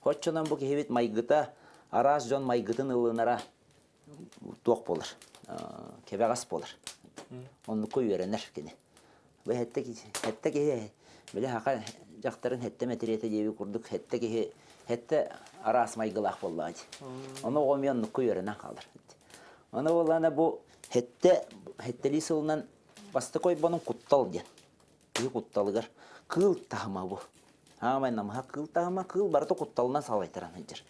Hoççonan bu kihi bit maygıta. Araz can maygıtın ılınara. Toq bolur. Kebeğas bolur. Onu koy öğrenir kene. Ve hette ki böyle haqa jaqtarın hette metriyete debi kurduk. Hette aras maygılaq bolladı. Onu olmayan koy öğrenen kalır. Onu olana bu hetteli sılından bastı koy bunun kuttal diyen. Bir kuttalıgar. Kıl tahma bu. Hamay namha kıl tahma kıl barda kuttalına salaytıran hıcır.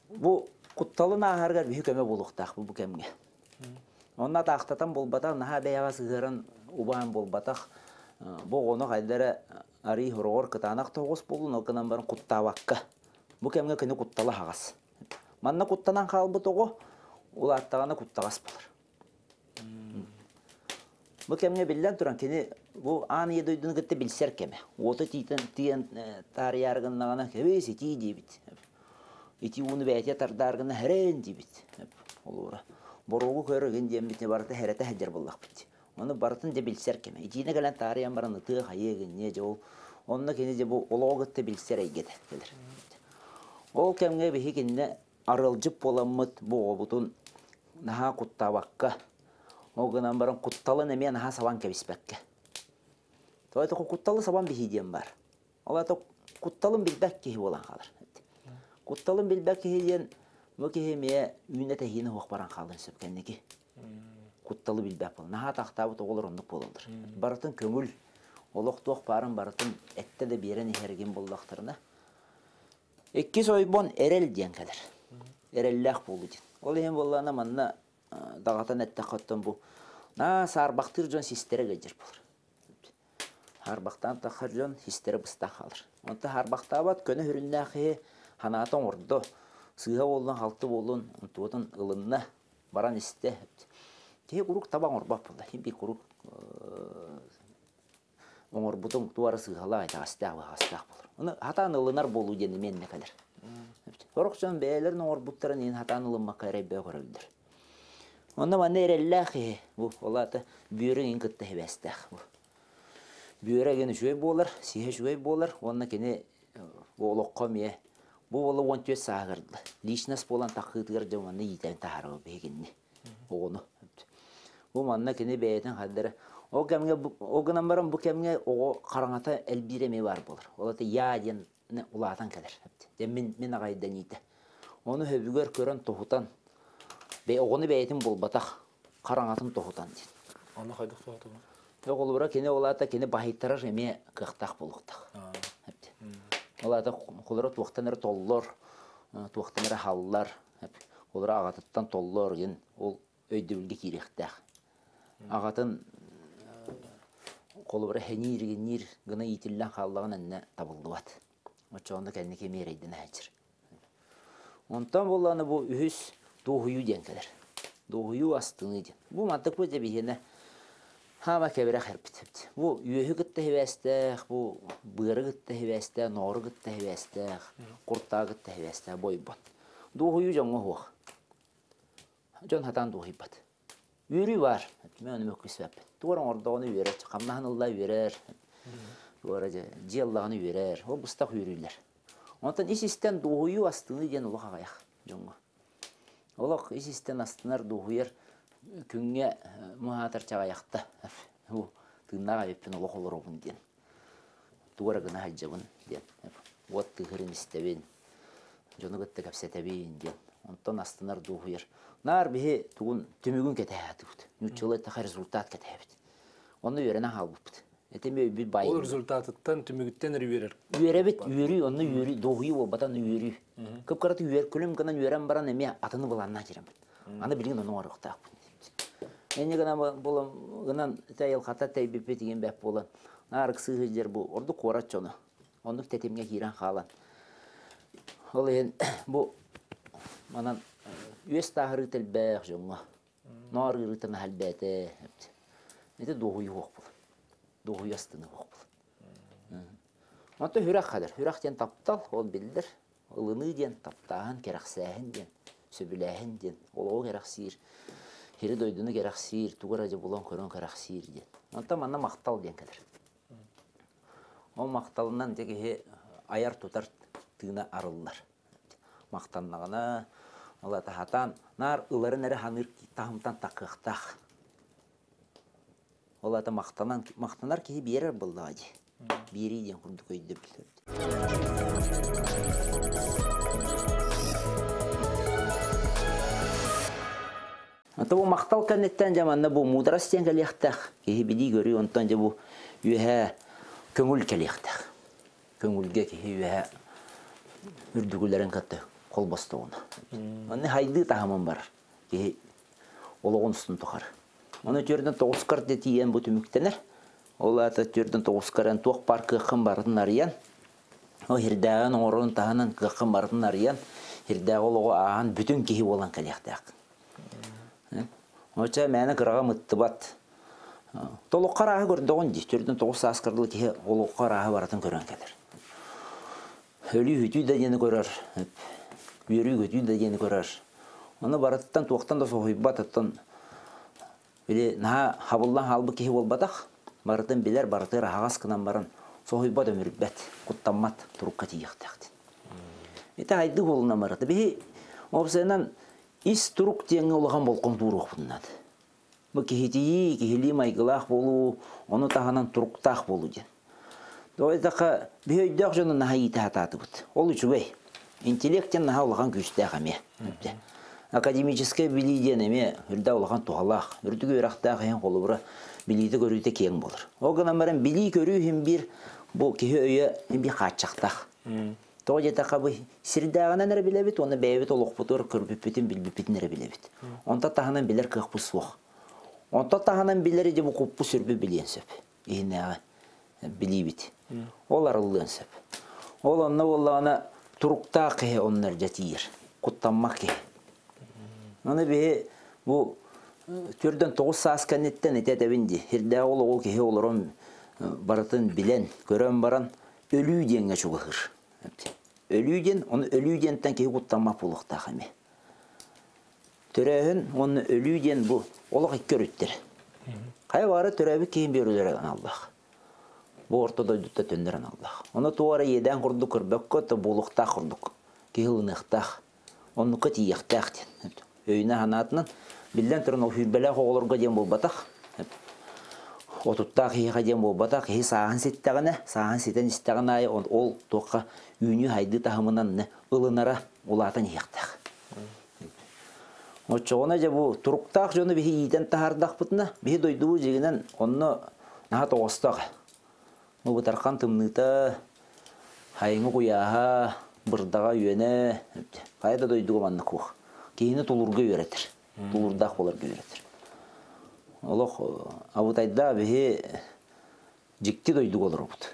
Bu Kuttalın ağırgar bir hüküme buluqtaq bu kemge. Onna taqtatan bolbatan naha beyağa sığıran убан болбатах бу оны кайдара ари хорогор кытанак тогус болун окынан барын куттабакка. Бу кемге көне куттала хагас. Манна куттанан калбы того ул аттаганы куттагас болар. Бу кемге билден туран кени бу аны едойдун кетте билсер кеме. Оты тиен тарыяргыннагана кебеси ти дебит. Ити уну бәйте тардаргына хәрен дебит. Олора. Борогу көрген дембитне барты хәрәтә хәҗер буллак бит. Оны бартын де билсер кеме. Итине гелән тарыян бараны ты хайыгын не жол. Онны кени де бу ологытты билсер әйгәдә келер. Ол кемге бихигинне арылжып боламмыт бу обутун наха куттабакка. Огынан барын кутталы неме наха сабан кебиспәккә. Тойты кутталы сабан бихидиен бар. Алата кутталын билбәк ки болан калыр. Кутталын билбәк ки диен бу кеме үнәтә хине хок баран калын сөпкәннеки. Кутталы билбәк бул. Наха тактабы тоголор ондук болдыр. Бартын көңүл олок тох барын бартын этте де берен херген боллактырына. Экки сойбон эрел диен келер. Эрелләх болду дин. Ол ем боллана манна дагатан этте каттан бу. На сарбактыр жон систере гежер болор. Харбактан тахар жон систере быста калыр. Онта харбактабат көне хүрүннәхи ханатын ордо. Сыга болдун халты болдун тутун ылынна баран исте. Ке курук табан орбап болду. Хим би курук оңор бутун туары сыгала айта астак болор. Уну хатан ылынар болуу дени менне келер. Корокчон бээлерин оңор буттарын ен хатан ылынма карайбе көрөлдөр. Онда мана эреллахи бу олата бүйөрүн ин кытты хебестак бу. Бүйөрөгөн жөй болар, сие жөй болар. Онна кене олокко ме бу боло 14 сагырды. Личность болан такытыр жаманы итен тахарып бегинни. Ону. Бу манна кене бейтен хаддары о кемге огынан барам бу кемге о караңата элбиреме бар болар. Олата я ден улатан келер. Мен агайдан ите. Оны хөбүгөр көрөн тохутан бе огону бейтин болбатак караңатын тохутан дин. Аны кайдык тооту? Олбура кене олата кене бахиттарар эме кыктак болуктак. Олата колора туактаныр толлор, туактаныр халлар, колора агатыттан толлор ген ол өйдөбүлгө киректак. Агатын колора хенир гына итиллен халлаган анна табылдыбат. Очонда кенеке мерейден хәҗер. Онтан болланы бу үһүс туһую ден келер. Туһую астыны ден. Бу мантык бу дебиһене хама кебере хәрбит. Бу үһү гытты хәвәстә, бу быры гытты хәвәстә, норы гытты хәвәстә, курта гытты хәвәстә бойбат. Туһую жаңга хуак. Жон хатан туһибат. Үрү бар. Мен мөкүсәп. Туган ордагыны үрәр, камнахынылла үрәр. Туган җеллагыны үрәр. Ол бустак үрүләр. Онтан исистен туһую астыны ден улга гаяк. Жоңга. Олак исистен астынар туһуер күнгә муатар чагаякта. Бу тыннага бепен улга олорубун ден. Туган гына хаҗабын ден. Вот тыгырын истебен. Жоны гытты капсетебен ден. Онтан астынар туһуер. Нар бихи тугун түмүгүн кетебит. Нучулы таха результат кетебит. Оны үйренен халбыпт. Этеме бир бай. Ол результаттан түмүгүттен үйрер. Үйребит, үйрү, оны үйрү, догуй болбатан үйрү. Көп караты үйрер күлүм гана үйрен баран эме атыны буланна жирем. Аны билген оны орыктак. Эне гана болом, гана тайыл ката тайбипе деген беп болон. Нар кысыгы жер бу, орду корат жону. Оны тетемге кирен калан. Ол ен бу манан үес тахыры телбәк жоңга. Нар гырытын хәлбәте. Эте догуй хок бул. Догуй астыны хок бул. Ата хүрәк хәдер. Хүрәк ден таптал, ол билдер. Ылыны ден таптаган керәксәһен ден, сөбүләһен ден. Ол керәксир. Хире дойдуны керәксир, тугара же булан көрөн керәксир ден. Ата манна мактал ден келер. Ол макталынан теге аяр тутар тыына арыллар. Мактаннагына Алата хатан нар ыларын әрі ханыр тахымтан тақықтақ. Олата мақтанар кейі берер болды ади. Бері ден күрді көйді білдірді. Ата бұл мақтал кәнеттен жаманна бұл мудрастен кәлектақ. Кейі біді көрі онтан жа бұл үйе көңіл кәлектақ. Көңілге кейі үйе үрдігілерін кәтті. Кол бастауына. Аны хайды тахаман бар. Ке ологон үстін тоқар. Оны төрден 9 карты тиен бу түмүктенер. Ол ата төрден 9 каран тоқ паркы кым барын арыян. О хирдаган орын таханын кым барын арыян. Хирдаг олого аан бүтүн кихи болан калыктак. Оча мәне кырага мыттыбат. Толук карага көрдөгөн ди төрден 9 аскарлы кихи олук карага баратын көрөн келер. Өлү хүтү да жени көрөр. Бүйрү хүтү да жени көрөр. Оны бараттан тоқтан да сохуйбат аттан биле на хабылдан халбы кихи болбатак. Баратын билер барытыр агас кынан барын сохуйбат өмүрбет, куттамат турукка тияктак. Эта айды болуна бараты. Би опсенан ис турук теңе улган болгон турук буннат. Бу кихити, кихили майгылах болу, оны таханан туруктак болу ден. Дойдака бүйдөк жөнү нахайты хататы бут. Ол үчүбей. Интеллектен наха улган күчтәк эме. Академическое билиден эме үрдә улган тугалак. Үрдүгө ирактагы ен колубура билиди көрүтө кең болор. Огана баран били көрүү хим бир бу кихи өйө би качактак. Тоожетака бу сирдагынан эре билебит, оны бейбит олокпутур көрбүпүтүн билбипитин эре билебит. Онта таханан билер кыкпусук. Онта таханан билери де бу куппу сүрбү биленсеп. Ийне билибит. Ол арылдынсеп. Ол онна боллана турукта кихи оннар жатир. Куттамак кихи. Оны бе бу төрдөн 9 саас кенеттен этетебинди. Хирдаа ол кихи олорон баратын билен, көрөн баран өлүү деңге чугахыр. Өлүүден, оны өлүүдентен кихи куттамак булуктак эме. Төрөһүн оны өлүүден бу олок көрүттер. Кай бары төрөбү кийин берүүлөрөн Аллах. Бу ортодойдутта төндөрөн Аллах. Оны туара еден курдук көрбөккө то булукта курдук. Кихилныктак. Оны кытыяктак. Өйнө ханатынан билден турун офибеле оголорго дем болбатак. Отуттак хига дем болбатак. Хи саан ситтагына, саан ситен истагына ол тока үйнү хайды тахымынан ылынара улатын яктак. Очоғына же бұл тұруқтақ жоны бейі еден тахардақ бұтына, бейі дойдуы жегінен онны наға тоғыстағы. Бұл бұтарқан тымныта, хайыңы құяға, бұрдаға үйені, қайда дойдуы манны қуық. Кейіні тұлырға өретір, тұлырдақ боларға өретір. Олық абытайда бейі жекті дойдуы олар бұд.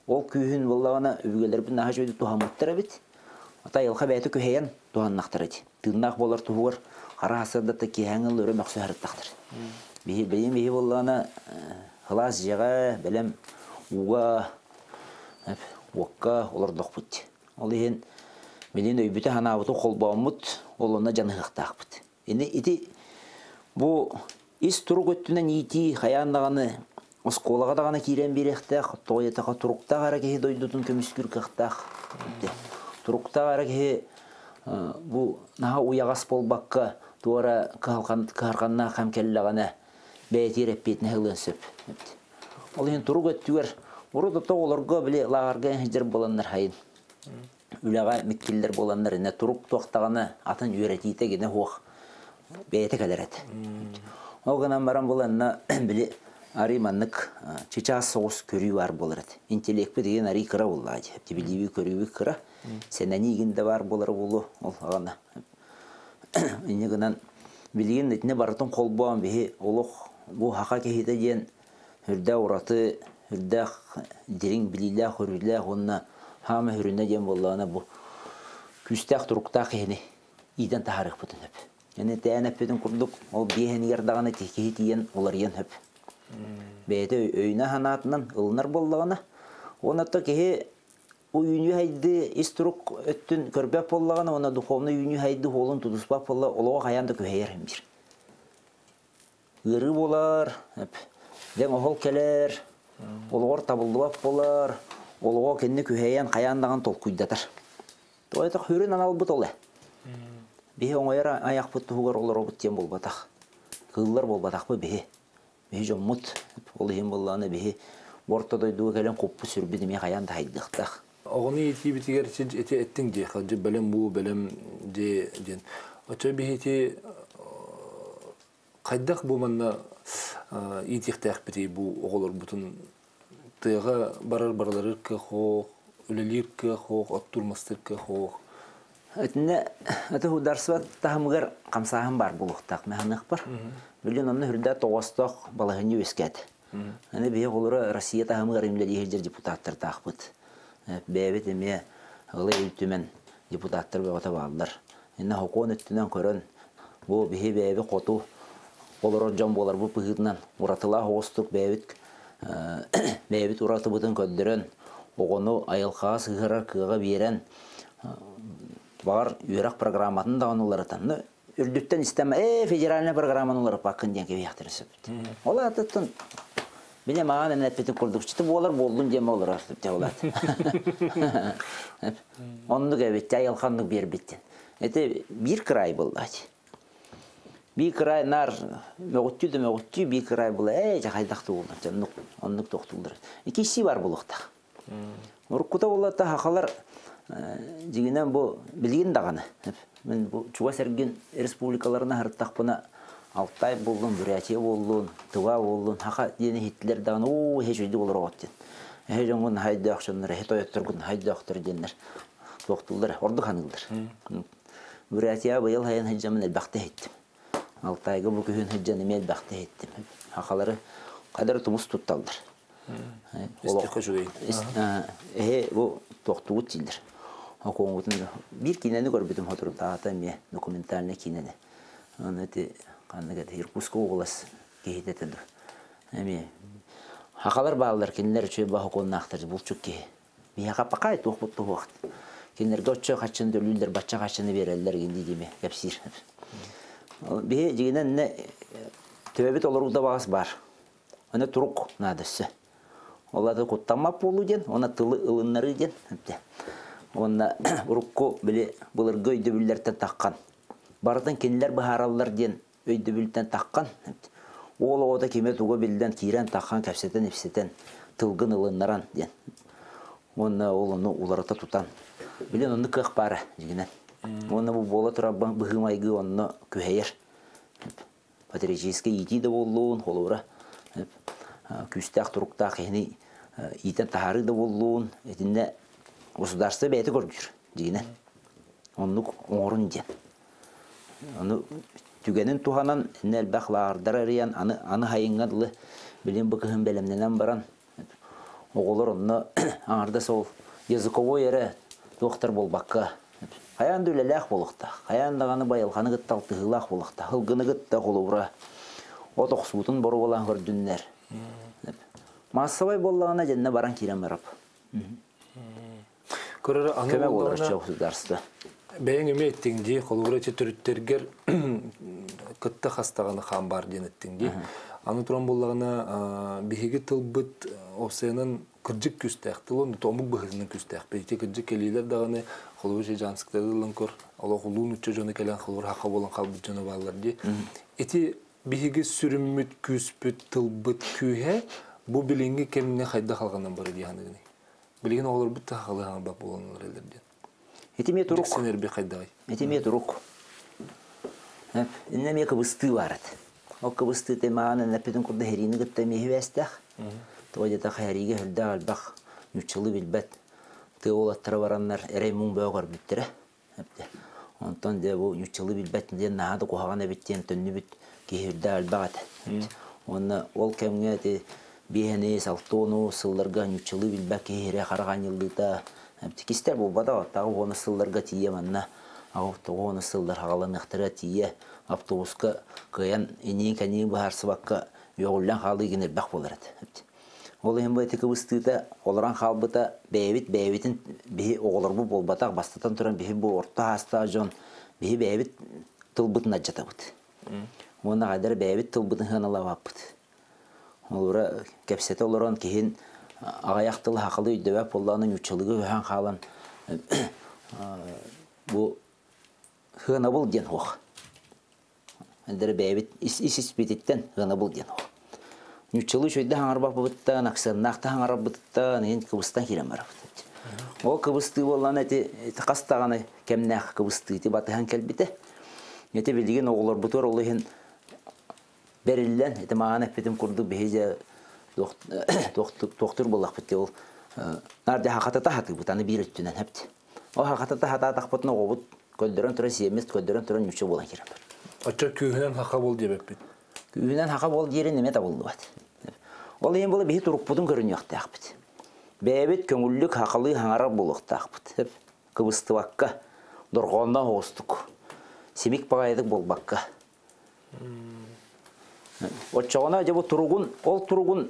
Ол күйін болағына өбігелер бұл наға жойды туғамыттыр әбет. Ата елға бәйті көйен туғаннақтыр әді. Тыңнақ болар туғыр. Қара асырдатты кейхәңіл өрі мәқсу әріттақтыр. Білем бейі болғана ғылас жеға, білем уға, уаққа олар доқ бұд. Ол ең білен өйбіті хана абыты қолбауын бұд, ол онына жаны ғықтақ бұд. Енді еті бұл ес тұрық өттінен еті қаяндағаны осқолаға дағаны кейрен беректақ, тоғетаға тұрықтақ әрі кейі дойдудың көміскүр қықтақ. Тұрықтақ әрі кейі бұл наға уяғас болбаққа туара кахарқанна қамкеллағана бәйтер әппетіне ғылынсып. Ол ең тұрық өттігер, ұрыды тоғыларға біле лағарға әңіздер боланлар хайын. Үліға меккелдер боланлар, тұрық тоқтағаны атын үйретейті гені хоқ бәйті кәлер әді. Оғынан баран боланна біле ариманлық чечағыз соғыс көрі бар болар әді. Интеллекпі деген ари қыра болла әді. Әпті білейбі көрі қыра. Сенәні егінді бар болар болу ол ағана. Инегінен білген етіне барытын қол болған бейі олық бұл хақа кехеті ден үрді ұраты, үрді дерің білейлі көрілі онына хама үріне ден болағына бұл күстәқ тұрықтақ ені иден тахарық бұтын өп. Яны тәйін өппетін күрдік ол бейхен ердағаны кехеті ен олар ен өп. Бәйті өйіне ханатынан ұлынар болағына онатта кехе Уйүнү хайды иструк өттүн көрбөп боллагана, она духовный уйүнү хайды холун тудуспап болла, олого хаянда көйер бир. Ыры болар, ден охол келер, ологор табылдыбап болар, олого кенне көйен хаяндаган толкуйдатар. Тоyta хүрүн аналбыт оле. Бие оңойра аяк бутты хугар олар обут тем болбатак. Кыллар болбатакпы бие. Бие жоммут, ол ем болланы бие. Ортодойдуу келен коппу сүрбү деме хаянда хайдыктак. Оғыны еті бітігер еті әттің де, қалжы бәлем бұ, бәлем де ден. Оча бі еті қайдақ бұл манна етіқтәқ біті бұл оғылыр бұтын тыға барар-баралары қа хоқ, өлелер қа хоқ, оттурмастыр қа хоқ. Ötüne öte hudarsıvat tahımgar kamsahım бар bulуқтақ мәханық бар. Білген онны хүрді тоғыстық балығыны өскәді. Әне бейе қолыры Россия tahımgar емлері егер депутаттар тақпыд. Бәйбет еме ғылы үлтімен депутаттар бәғыта балдар. Әне хоқуын өттінен көрін бұл бейе бәйбе қоту қолыры жан болар бұл пығыдынан ұратыла хоғыстық бәйбет ұраты бұтын көддірін оғыны айылқаға сығыра кыға берен бар үйрак программатын да онулардан. Үрдүттен истеме, федеральный программаны олар пакын ден кеби яқтырысып. Ола аттын, біне маған әнәппетін күрдік, чыты болар болдың деме олар артып те олады. Онды кәбетті, айалқандық бер біттен. Әті бір край болды. Bir kıray nar mögüttü de mögüttü bir kıray bula жакайдакты болду. Жонук онлук токтулдар. İkisi var bulukta. Urukkuda bolata hakalar дегенен бу билген даганы. Мен бу Чуга Серген республикаларына харттак буна Алтай болдун, Бурятия болдун, Тыва болдун, хака дени хитлер даганы о хежиди болор оттен. Хежонгун хайда акшындар, хетояттыргын хайда актыр денер. Токтулдар, орду ханылдар. Бурятия быйыл хайын хаҗамын элбакта хеттим. Алтайга бу күн хаҗаны мен элбакта хеттим. Хакалары кадар тумус тутталдар. Бу токтуут тилдер. Окуңутун бир кинени көрбүтүм отурда ата ме документальный кинени. Аны те каныга Иркутск облас кейдетеди. Эми хакалар баалар кинилер үчү бахокон актыр булчук ки. Бияга пакай тохбутту вакыт. Кинилер гоччо качын дөлүлдер бачча качыны берелер гинди деме кепсир. Бие дегенен не төбөбөт олоруда багас бар. Аны турук надысы. Оларды куттамап болу ден, она тылы ылыннары ден. Онна урукку биле булар гөйдөбүлләртен таккан. Бардан кинилер бахараллар ден өйдөбүлтен таккан. Ол ода кеме туга билден кирен таккан капсетен ипсетен тылгын ылыннаран ден. Онна олуну уларыта тутан. Билен онны кык бары дегенен. Онна бу бола тура быгымайгы онны көһәйер. Патриотический ити да болуун холура. Күстәк туруктак хени итен тахары да болуун. Этинде государство бәйті көрдір, дегенен. Онлық оңырын ден. Оны түгенін туғанан, әнәл бақлағардар әриян, аны хайыңғадылы білен бұқығын бәлемненен баран. Оғылыр онны аңырда сол языковой әрі доқтар болбаққа. Қаянды өлеләқ болықта, қаяндағаны байылғаны ғыттал тұғылақ болықта, ғылғыны ғытта қолуыра. От оқсуытын бору болан көрдінлер. Массавай болағына жәнне баран керем барап. Көрөр аны болдана бәйін өме еттіңде, қолуыра түріттергер күтті қастағаны қан бар ден еттіңде. Аны тұран болағына бігеге тыл бұт осыянын күрджік күстәқтіл, онды томық бұғызының күстәқ. Бәйте күрджік келейлер дағаны қолуыра жансықтарылын көр, ала қолуын үтчі жоны кәлен қолуыра хақа болан қалбыт жоны балар де. Эти бігеге сүрімміт, күспіт, тыл бұт күйе, бұл біліңгі кеміне қайда қалғаннан бары дейханығыны. Билген олар бутта халыгына бап болганлар элдерден. Этиме турук. Сенер бе кайдагай. Этиме турук. Иннеме кыбысты барат. О кыбысты теманы напетин курда херини гытта мехвестах. Тоҗата хайриге хөлдә албах нүчылы билбет. Теолаттар бараннар эрей мун бөгөр биттере. Онтон де бу нүчылы билбет ден нахады кохагана биттен төннү бит кехирдә албагат. Онна ол кемге те бихене салтону сылларга нүчылы билбек хере караган йылдыта. Тикистер бу бада тагы оны сылларга тие манна. Оны сыллар хагаланыктыра тие. Автобуска кыян инин кани бахар сабакка йогулдан халы генер бак болар. Ол эм бу текебистита оларан халбыта бэбитин би оголор бу болбатак бастатан туран би бу орта хаста жон би бэбит тылбытына жатабыт. Мона кадар бэбит тылбытын ханалап аппыт. Олора кепсете олорон кийин агаяктыл хакылы үйдөбөп болланын үчөлүгү хан халан бу хынабыл ден ох. Эндер бэбит ис-ис-пититтен хынабыл ден ох. Нүчелу шөйдө хаңарбак быттан, аксырнакта хаңарап быттан, ен кыбыстан кирем барап. Ол кыбысты боллан эти кастаганы кемнак кыбысты ти батыхан келбите. Эти билген оголор бутор олыхын берилен, эти маана петим курду беже доктор боллак битте ол. Нарда хакатата хаты бутаны бир өттүнөн хепти. О хакатата хата такпытны обут Көддөрөн тура семест, көддөрөн тура нүче болан керем бар. Açça köyünen haka bol diye bepit. Күйінен хақа бол дері неме табылды бат. Ол ең болы бейі тұрықпудың көрін яқты ақпыд. Бәйбет көңіллік хақылы хаңара болуқты ақпыд. Кыбысты баққа, дұрғонна оғыстық. Семик бағайдық бол баққа. Отчағына жабы тұрғын, ол тұрғын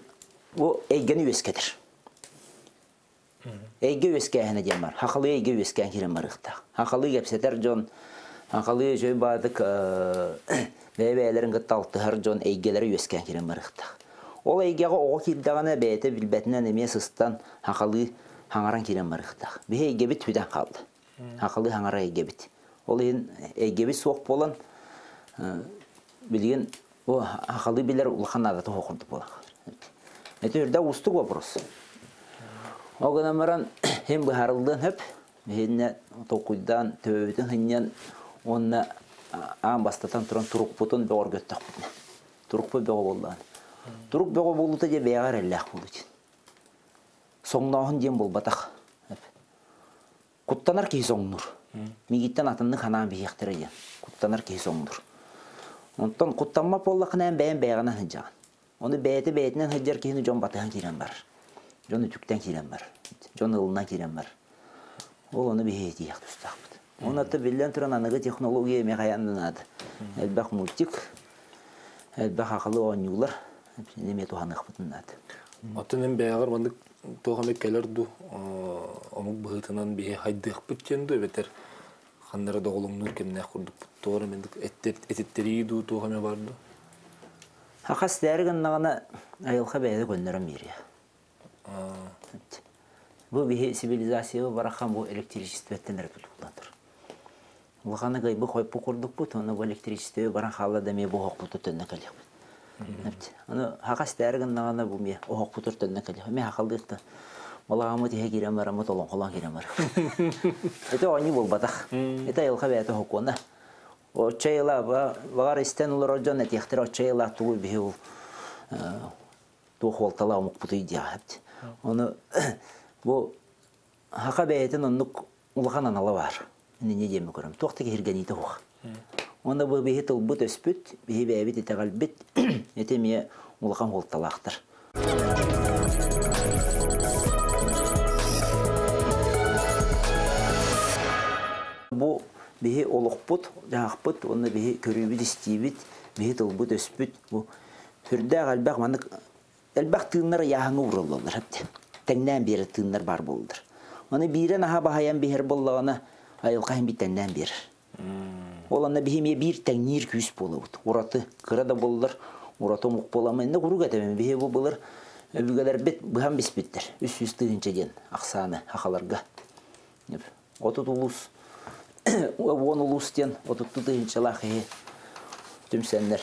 әйгені өскедір. Әйге өскәйіні дем бар. Хақылы әйге өскәйін керен барықта. Хақылы кепсетер жон, хақылы жөй бадық бәйбәйлерін ғытталтығыр жон әйгелері өскәйін керен барықта. Ол әйгеға оғы келдіғана бәйті білбәтінен еме сыстан хақылы хаңаран керен барықта. Бе әйге біт хүден қалды. Хақылы хаңара әйге біт. Ол ең әйге біт соқ болан білген хақылы білер ұлған адаты оқырды болан. Это үрді ұстық вопрос. Оғына маран hem бахарылдан hep henne toquydan töbütün henne onna an bastatan turan turuq putun bor göttaq butne. Turuq bu bego bollan. Turuq bego bolluta je begar Allah buluç. Soңнahın dem bol bataq. Kuttanar ki soңnur. Migitten atınны xanan bir yaxtırıya. Kuttanar ki soңnur. Ondan kuttanma bollaqnan beyan beğanan hıcan. Onu beytinden hıcar ki hını jon batağın kiren var. Jon ütükten kiren var. Jon ılından kiren var. Ол оны бейті яқты ұстақпыды. Оны атты білден тұран анығы технология меқаяндан ады. Әлбәқ мультик, әлбәқ ақылы оңюлар, неме туғанық бұтын ады. Атының бәғыр бандық тоғамек кәлерді омық бұғытынан бейі хайдық бұттенді өбетер. Қандары доғылыңныр кеміне құрдық бұтты оры мендік әтеттері еді тоғаме барды. Ақас дәрігін нағына айылға бәйді көлінерім берия. Bu bir sivilizasyon bırakan bu elektrikçilikten tutulur. Bu kanı gaybı koyup kurduk bu, onu bu elektrikçiliği bırak hala demeye bu hukuk tutunna kalıyor. Onu hakas dergin nağına bu mi o hukuk tutunna kalıyor. Mi hakaldık da malağımı diye giren var ama tolon kolan giren var. Ete onu bul batak. Ete yılka beyte hukukuna. O çayla var isten olur o cennet yaktır o çayla tulu bir o tuğoltala omuk butu iddia hepti. Onu bu haka beytin onluk ulğan analı var. Ne diyeyim görüm. Toqtaki hirgeniydi hoq. Onda bu behi tılbut öspüt, behi beybit itegalbit, etemiye ulğan holtalaqtır. Bu behi oluqput, jaqput, onda behi körübit istibit, behi tılbut öspüt, bu türde galbaq manık elbaq tığınlar yağını vurulurlar hepti. Tenden beri tığınlar bar boldur. Onu biren aha bahayan bir bollağına ayılqayın bir tenden bir. Olanda bihimiye bir tennir küs bolabut. Oratı kıra da bollar, oratı muq bolamayın da kuru getemem. Bihi bu bolur, öbügeler bit, bıhan bispittir. Üst tığınca den, aksanı, akalarga. Otut ulus, on ulus den, otut tığınca lağı, tüm senler.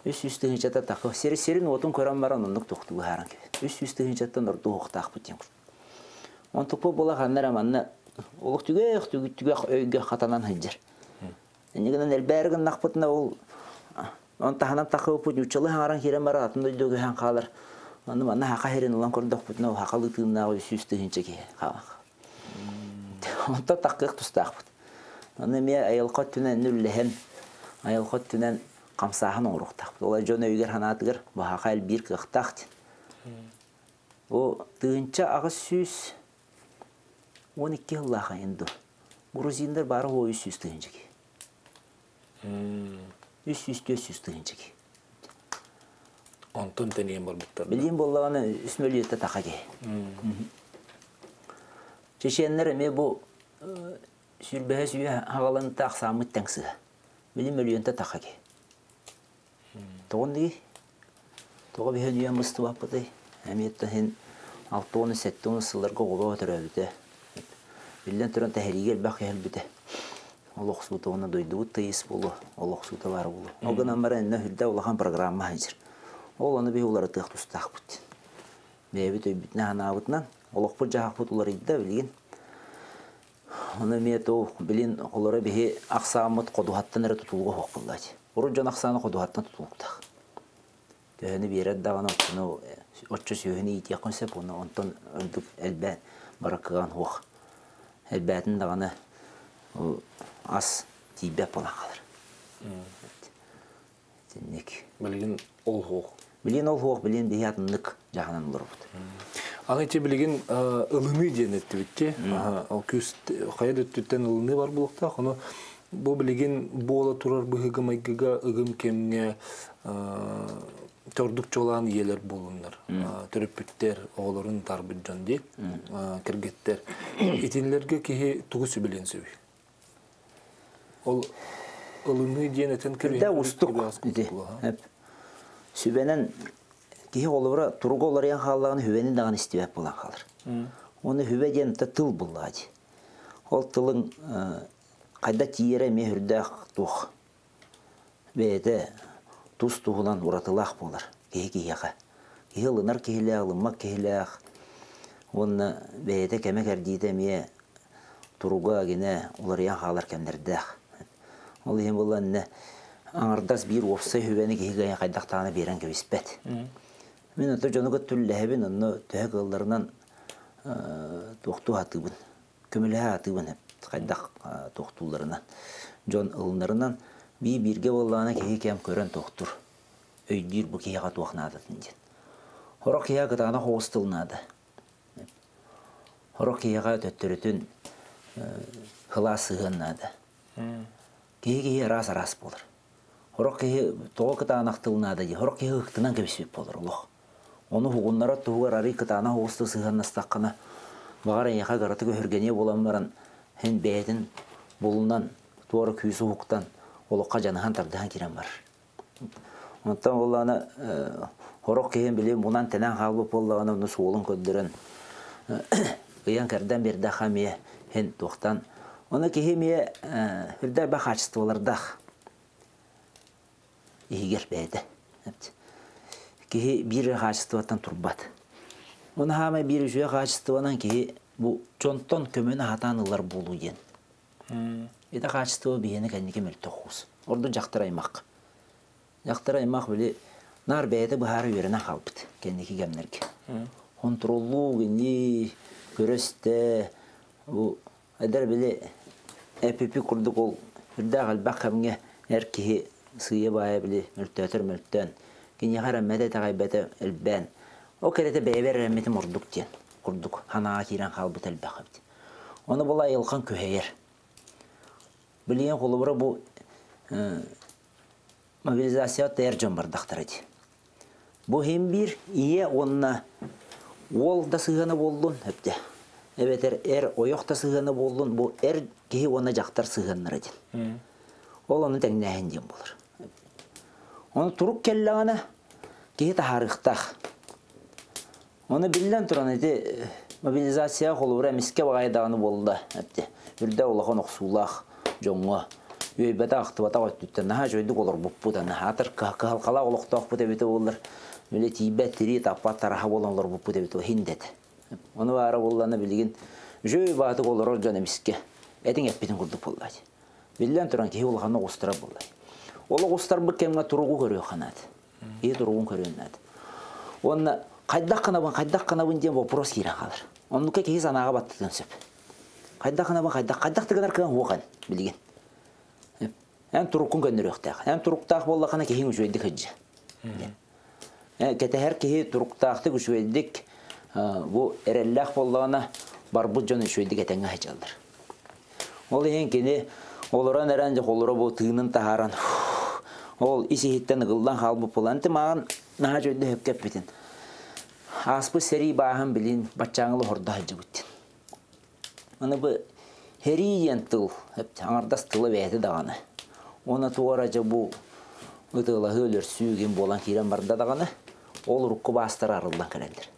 Üst tığınca da takı. Serin otun kören varan onluk toxtuğu haran gibi. Üst tığınca da nordu hoqtaq biten. On topu bola xanlar amanna, oluq tüge öyge xatanan hıcır. Nigenen elbergen naqputna ol on tahanan taqıp bu uçalı haran kiren var atında dögü han qalır. Onu manna haqa herin olan korundaq putna haqalı tığına üst tığınca ki qalaq. Onta taqıq tustaq put. Onu me ayılqat tünen nüllehen ayılqat tünen qamsahan oruqtaq. Ola jona öger hanatıgır bu haqal bir qıqtaq. O tığınca ağı süs 12 yıllaqa indi. Gruzinler barı o üst tığınca ki. Üst tığınca ki. Ondan deneyim var butlar. Bileyim bollağını üst möliyette taqa ki. Çeşenler me bu sülbehe süye hağalanı taqsamı tengsi. Bileyim möliyette taqa ki. Toğun değil. Toğa bir hediye mıstı vapıdı. Emiyette hen 6-10-7 sıllarga ola oturabıdı. Bilden turan tehrigel bak elbide. Allah suuta ona doyduğu teyis bolu. Allah suuta var bolu. O gün amara enne hülde olağan programma hacır. Olanı bir oları tığ tustaq bud. Bebi töybütne hanabıtnan. Allah bu cahaq bud oları idda bilgin. Onu miyet o bilin oları bihi aqsamıt qoduhattan ere tutulgu hoq bulladı. Orucan aqsanı qoduhattan tutulguqtaq. Döheni bir yere dağına otunu otçu söhünü iti yakınsep onu ondan öldük elbə barakıgan hoq. Elbətin dağına ас тибе болан қалыр. Теннек. Билген ол хоқ. Билен ол хоқ, билен биятынлык жағынан олар бұд. Аңайче билген ылыны денетті бітте. Ал көз қайда өттіттен ылыны бар бұлықта. Оны бұл білген бола тұрар бұғыға майгыға ұғым кемге төрдік жолан елер болындар. Түріппіттер оғыларын тарбыд жан де, кіргеттер. Етенлерге кеге тұғысы білен сөй. Ол ылыны денетін кірген? Күрді ұстық. Сөбенен кеге олығыра тұрғы оларыян қалағын хүбенін даған істебәп болан қалыр. Оны хүбе денеті тыл бұллады. Ол тылың қайда тиері ме үрдәқ тұқ. Бәйді тұз тұғынан ұратылақ болар. Кеге-кеге. Кеге лынар кегеләқ, лыммақ кегеләқ. Оны бәйді кәмек әрдейді ме тұруға гене оларыян қалар кәмдердәқ. Ол ең болан аңырдас бір опсы хүбені кеге қайдақтағаны берен көбеспәді. Мен өті жоныға түлләбін, оны төһәк ғылдарынан тоқту атыбын, көмілі атыбын қайдақ тоқтуларынан. Жон ұлынарынан бірге болағына кеге кәм көрін тоқтур. Өйдер бұл кеге туақнадатын ден. Хорақ кеге қытағына хоғыстылынады. Хорақ кеге төттірітін қыла сығынады. Кеге рас болыр. Хорақ кеге тоғы қытағына ақтылынады де, хорақ кеге ұқтынан көбеспеп болыр ұлық. Оны хугуннара тугар ари кытана хосты сыганнастаккана багара яха гараты көргене болан баран хен бәдин булунан туара күйсү хуктан олокка жанахан тардахан кирен бар. Онтан оланы хорок кеген биле мунан тенен халбы боллагана уну суолун көддөрөн ыян кардан берде хаме хен токтан оны кехемие бирде бахачтылардах игер бәде. Кеге бир качествотан турбат. Оны хама бир жүйе качествонан кеге бу чонтон көмөнө хатанылар болуу ген. Эта качество бийени кенеке мөлтөкус. Орду жактыраймак. Жактыраймак биле нар бәйде бахары үйренен калбыт кенеке кемнерге. Контроллуу гени көрөстө бу адер биле эпипи курдук ол бирде калбак кемге эркеге сыя бая биле мөлтөтөр Кini hara mede tagaybete elben. O kerete beyber remeti murduk diyen. Kurduk. Hana kiren kalbet elbaqabdi. Onu bola yılkan köheyer. Biliyen kolubura bu mobilizasyon tercon bardaqtır edi. Bu hem bir iye onunla ol da sığını boldun hepde. Evet oyok da sığını boldun. Bu kehi ona jaktar sığınır edi. Ol onu tengnehen diyen bulur. Onu turuk kellağına kehi taharıqtaq. Onu bilden turan edi mobilizasiya kolubura miske bağaydağını bolda. Ürde olağın oqsuulaq, jonga. Üybete aqtibata qoytütten. Naha joyduk olur buppuda. Naha atır halqala oluqtaq bu debete olur. Öyle tibet, tiri, tapat, taraha bolan olur buppu debete o hindet. Onu var bollanı bilgin. Joy batıq olur o jona miske. Edin etbedin kurduk bolladı. Bilden turan kehi olağını oqustura bolladı. Ola qostar bir kemge turuğu görüyor qanadı. İyi turuğun görüyornadı. Onu qaydaq qanabın diyen vopros giren qalır. Onu kehi sanağa battı dönsöp. Qaydaq tıgınar kıgan hoğan bilgin. En turuğun göndürüyoqtaq. En turuqtaq bollaqana kehin üçüydik hıcı. Kete her kehi turuqtaqtı üçüydik. Bu erellaq bollaqana barbudjon üçüydik etenge hıcaldır. Olu henkini Oluran erence kolura bu tığının taharan. Ol isi hitten gıldan halbı polanti mağan naha jöyde höpkep bitin. Aspı seri bağın bilin batçağılı horda hıcı bitin. Onu bu heriyen tıl, hep anardas tılı veydi dağını. Ona tuğaraca bu ıtıla hölür süygen bolan kiren barda dağını. Ol rukku bastır arıldan kerendir.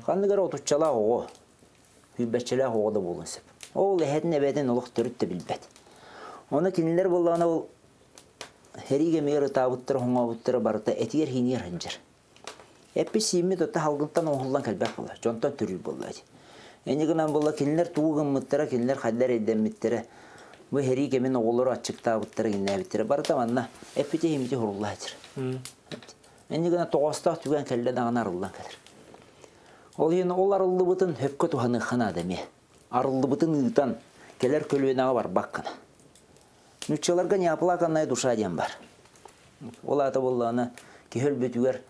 Kandıgar otutçala oğu. Hübbetçala oğu da bulun sep. Ol ehedin ebeden oluq törüt de bilbet. Onu kinler bollağına ol herige meyre tabuttur, honga buttur barıta etiyer hiniyer hıncar. Epi simi dotta halgıntan oğuldan kalbak bolar. Jontan türül bolladı. Eniginen bolla kinler tuğun mıttıra, kinler haller edden mıttıra. Bu herige men oğulları açık tabuttura ginne bittıra. Barıta manna epi de himiti horulladır. Eniginen toğastaq tügen kelle dağına arıldan kalır. Ol yine ol arıldı bıtın höpkö tuhanı xana ademi. Arıldı bıtın ııtan keler kölüğüne var bakkana. Нүчеларга не оплаканная душа дем бар. Ол ата болланы кехөл бүтүгер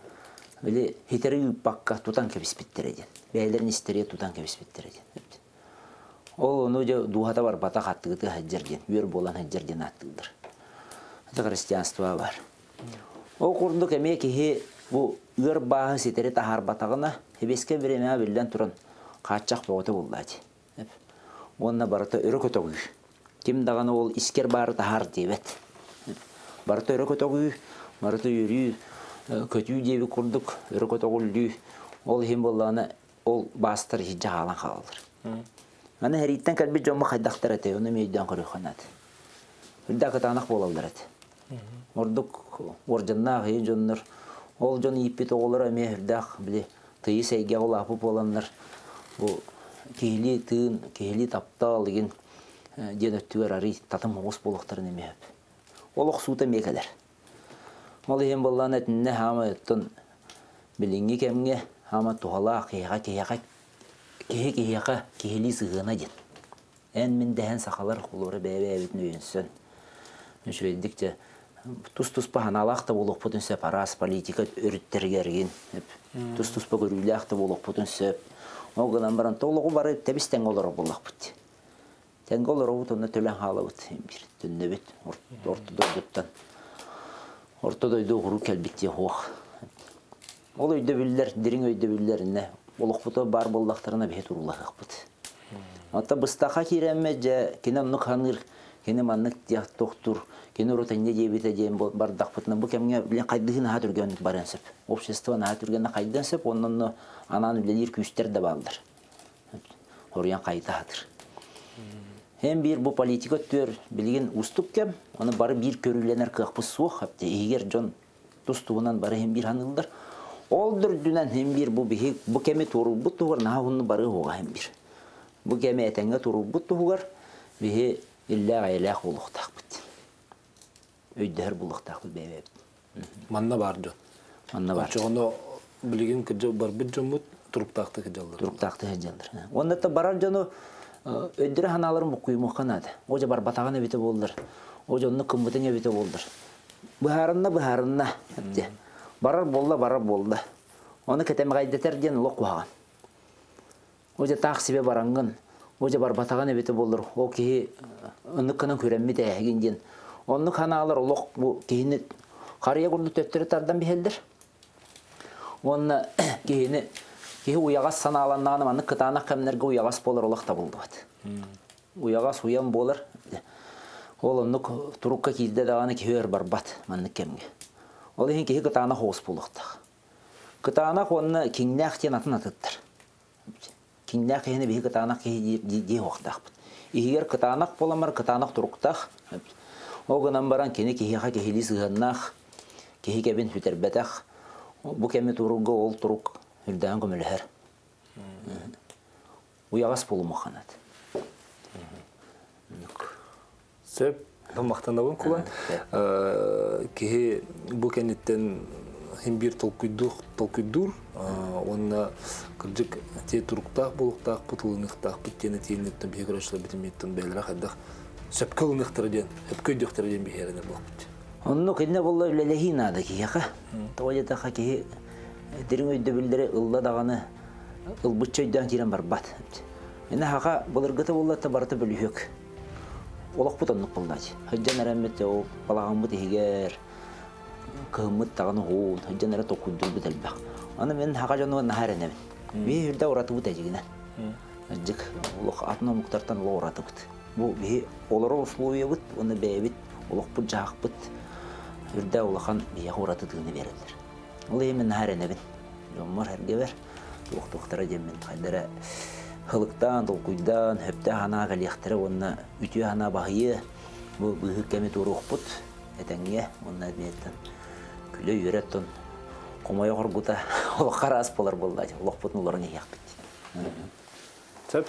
били хитери бакка тутан кебиспиттереден. Бәйлерин истере тутан кебиспиттереден. Ол ону же дуhata бар бата хаттыгы хаджерден, үйөр болан хаджерден аттылдыр. Это христианство бар. Ол курдук эме кихи бу үйөр баһы ситери тахар батагына хебеске береме билден туран качак боготы булдати. Онна барата өрө көтөгү. Ким даганы ол искер бары тахар дебет. Барата өрө көтөгү, барата үйрү көтүү деби курдук, өрө көтөгүлдү. Ол хем болланы ол бастыр хижа халан калдыр. Аны хериттен калби жомма хайдактар эте, уну мейдан көрөханат. Үрдә кытанак болалдар эте. Ордук оржанна хей жоннор, ол жон иппит оголар эме үрдәк биле тыйы сейге олапып боланнар. Бу кихили тыын, кихили таптал деген ден өттүгөр ари татым оғыз болуқтарын эме. Ол оксута мекелер. Ол ем боллан этинне хама өттөн билинги кемге хама тухала кыйга кихи кихили сыгына ден. Эн мен дәһән сақалар хулуры бәбәбитін өйінсін. Үшвейдікте тұс-тұс па ханалақты болуқ бұтын сөп арас политика өріттергерген. Тұс-тұс па көріліақты болуқ бұтын сөп. Оғынан баран тоғылығы бары тәбіс тәң олары болақ бұт. Тәң олары бұт, оны төлен халы бұт. Түнне бүт, ортыда өйді ғыру кәлбітте хоқ. Ол өйді білдер, дерің өйді білдеріне. Олық бұты бар болдақтарына бәйт ұрулақ бұт. Ата быстақа керемме жа кені ұнық ханыр, кені маннық дияқ тоқтур, кені ұротайне жебеті жейін бардақ бұтынан. Бұл кәмге білен қайдығын аға түргенік барын сөп. Обществоны аға түргеніне қайдан сөп, онын ананы білелер күстер де балдар. Ориян қайда атыр. Hem bir bu politika tür bilgin ustuk kem, onu bari bir körülenir kıqpı soğuk hapte. Eğer John tustuğundan bari hem bir hanıldır. Oldur dünen hem bir bu kemi toru bu tuğur nahunnu bari hoğa hem bir. Bu kemi etenge toru bu tuğur bihi illa gaylaq oluqtaq bit. Öydər buluqtaq bit bebep. Manna bardı. Manna bardı. Onu bilgin kıcı bar bir jomut turuqtaqtı kıjaldır. Turuqtaqtı kıjaldır. Onda da barar jonu ödürü hanaların bu kuyumuqanadı. Oca bar batağına bite boldur. Oca onu kımbıtına bite boldur. Bıharınna. Barar bolda. Onu keteme gaydeter diyen loq vağan. Oca taqsibe barangın. Oca bar batağına bite boldur. O ki ınıkkının körenmi de egin diyen. Onu hanalar loq bu kihini qarıya kurdu töttürü tardan bir heldir. Onu Ki uyağas sanalanağını anı kıtağına kemlerge uyağas bolar olaq da buldu. Uyağas uyan bolar. Oğlunluk turukka kilde dağını ki hör barbat manlık kemge. Olayın ki kıtağına hoğuz buluqtaq. Kıtağına onu kingnaq diyen atın atıttır. Kingnaq yeni bir kıtağına ki diye hoqtaq. İhiger kıtağına bolamar kıtağına turuqtaq. O günden baran kini kihiqa kihili sığannaq. Kihi kebin hüterbetaq. Bu kemi turuqqa ol turuk. Hürdağın gömülüher. Uyağas bolu muhanat. Söp, tamaqtan da kulan. Ki bu kenitten hem bir tolkuydur. Onu kırcık te turuqtaq boluqtaq putulunıqtaq bitteni telinitten bir görüşle bitimitten beliraq haddaq. Söp kılınıqtır den, hep köydüqtır den bir herine boluq bit. Onu kenne bolla ülelehin adı ki yaqa. Tavajata ki Derin öydü bildiri ılda dağını ılbıtçaydan kiren barbat. Ene haqa bulurgıtı bollata barıtı bölüyük. Olaq butanlık buldaç. Hıccan eremmette o balağın bıt eğer kığımıt dağını hoğun. Hıccan eret okuddur bıt elbaq. Anı men haqa canıva nahar enemin. Bir hürde oratı bıt ecigine. Hıccık olaq atına muhtartan ola oratı bıt. Bu bir olara usluya bıt, onu beyebit, olaq bıt jağıq bıt. Hürde olaqan bir oratı dığını verirler. Olayım ben nahar enebin. Jomar herge ver. Doktora jemin kaydara hılıktan, dolkuydan, höpte hana galiyaqtara onna ütüye hana bahıyı. Bu bıhık kemi turuq put. Etenge onna diyetten. Küle yüretten. Komaya korguta. Olaq qaras polar bolda. Olaq putun olarını yaq bitti. Söp.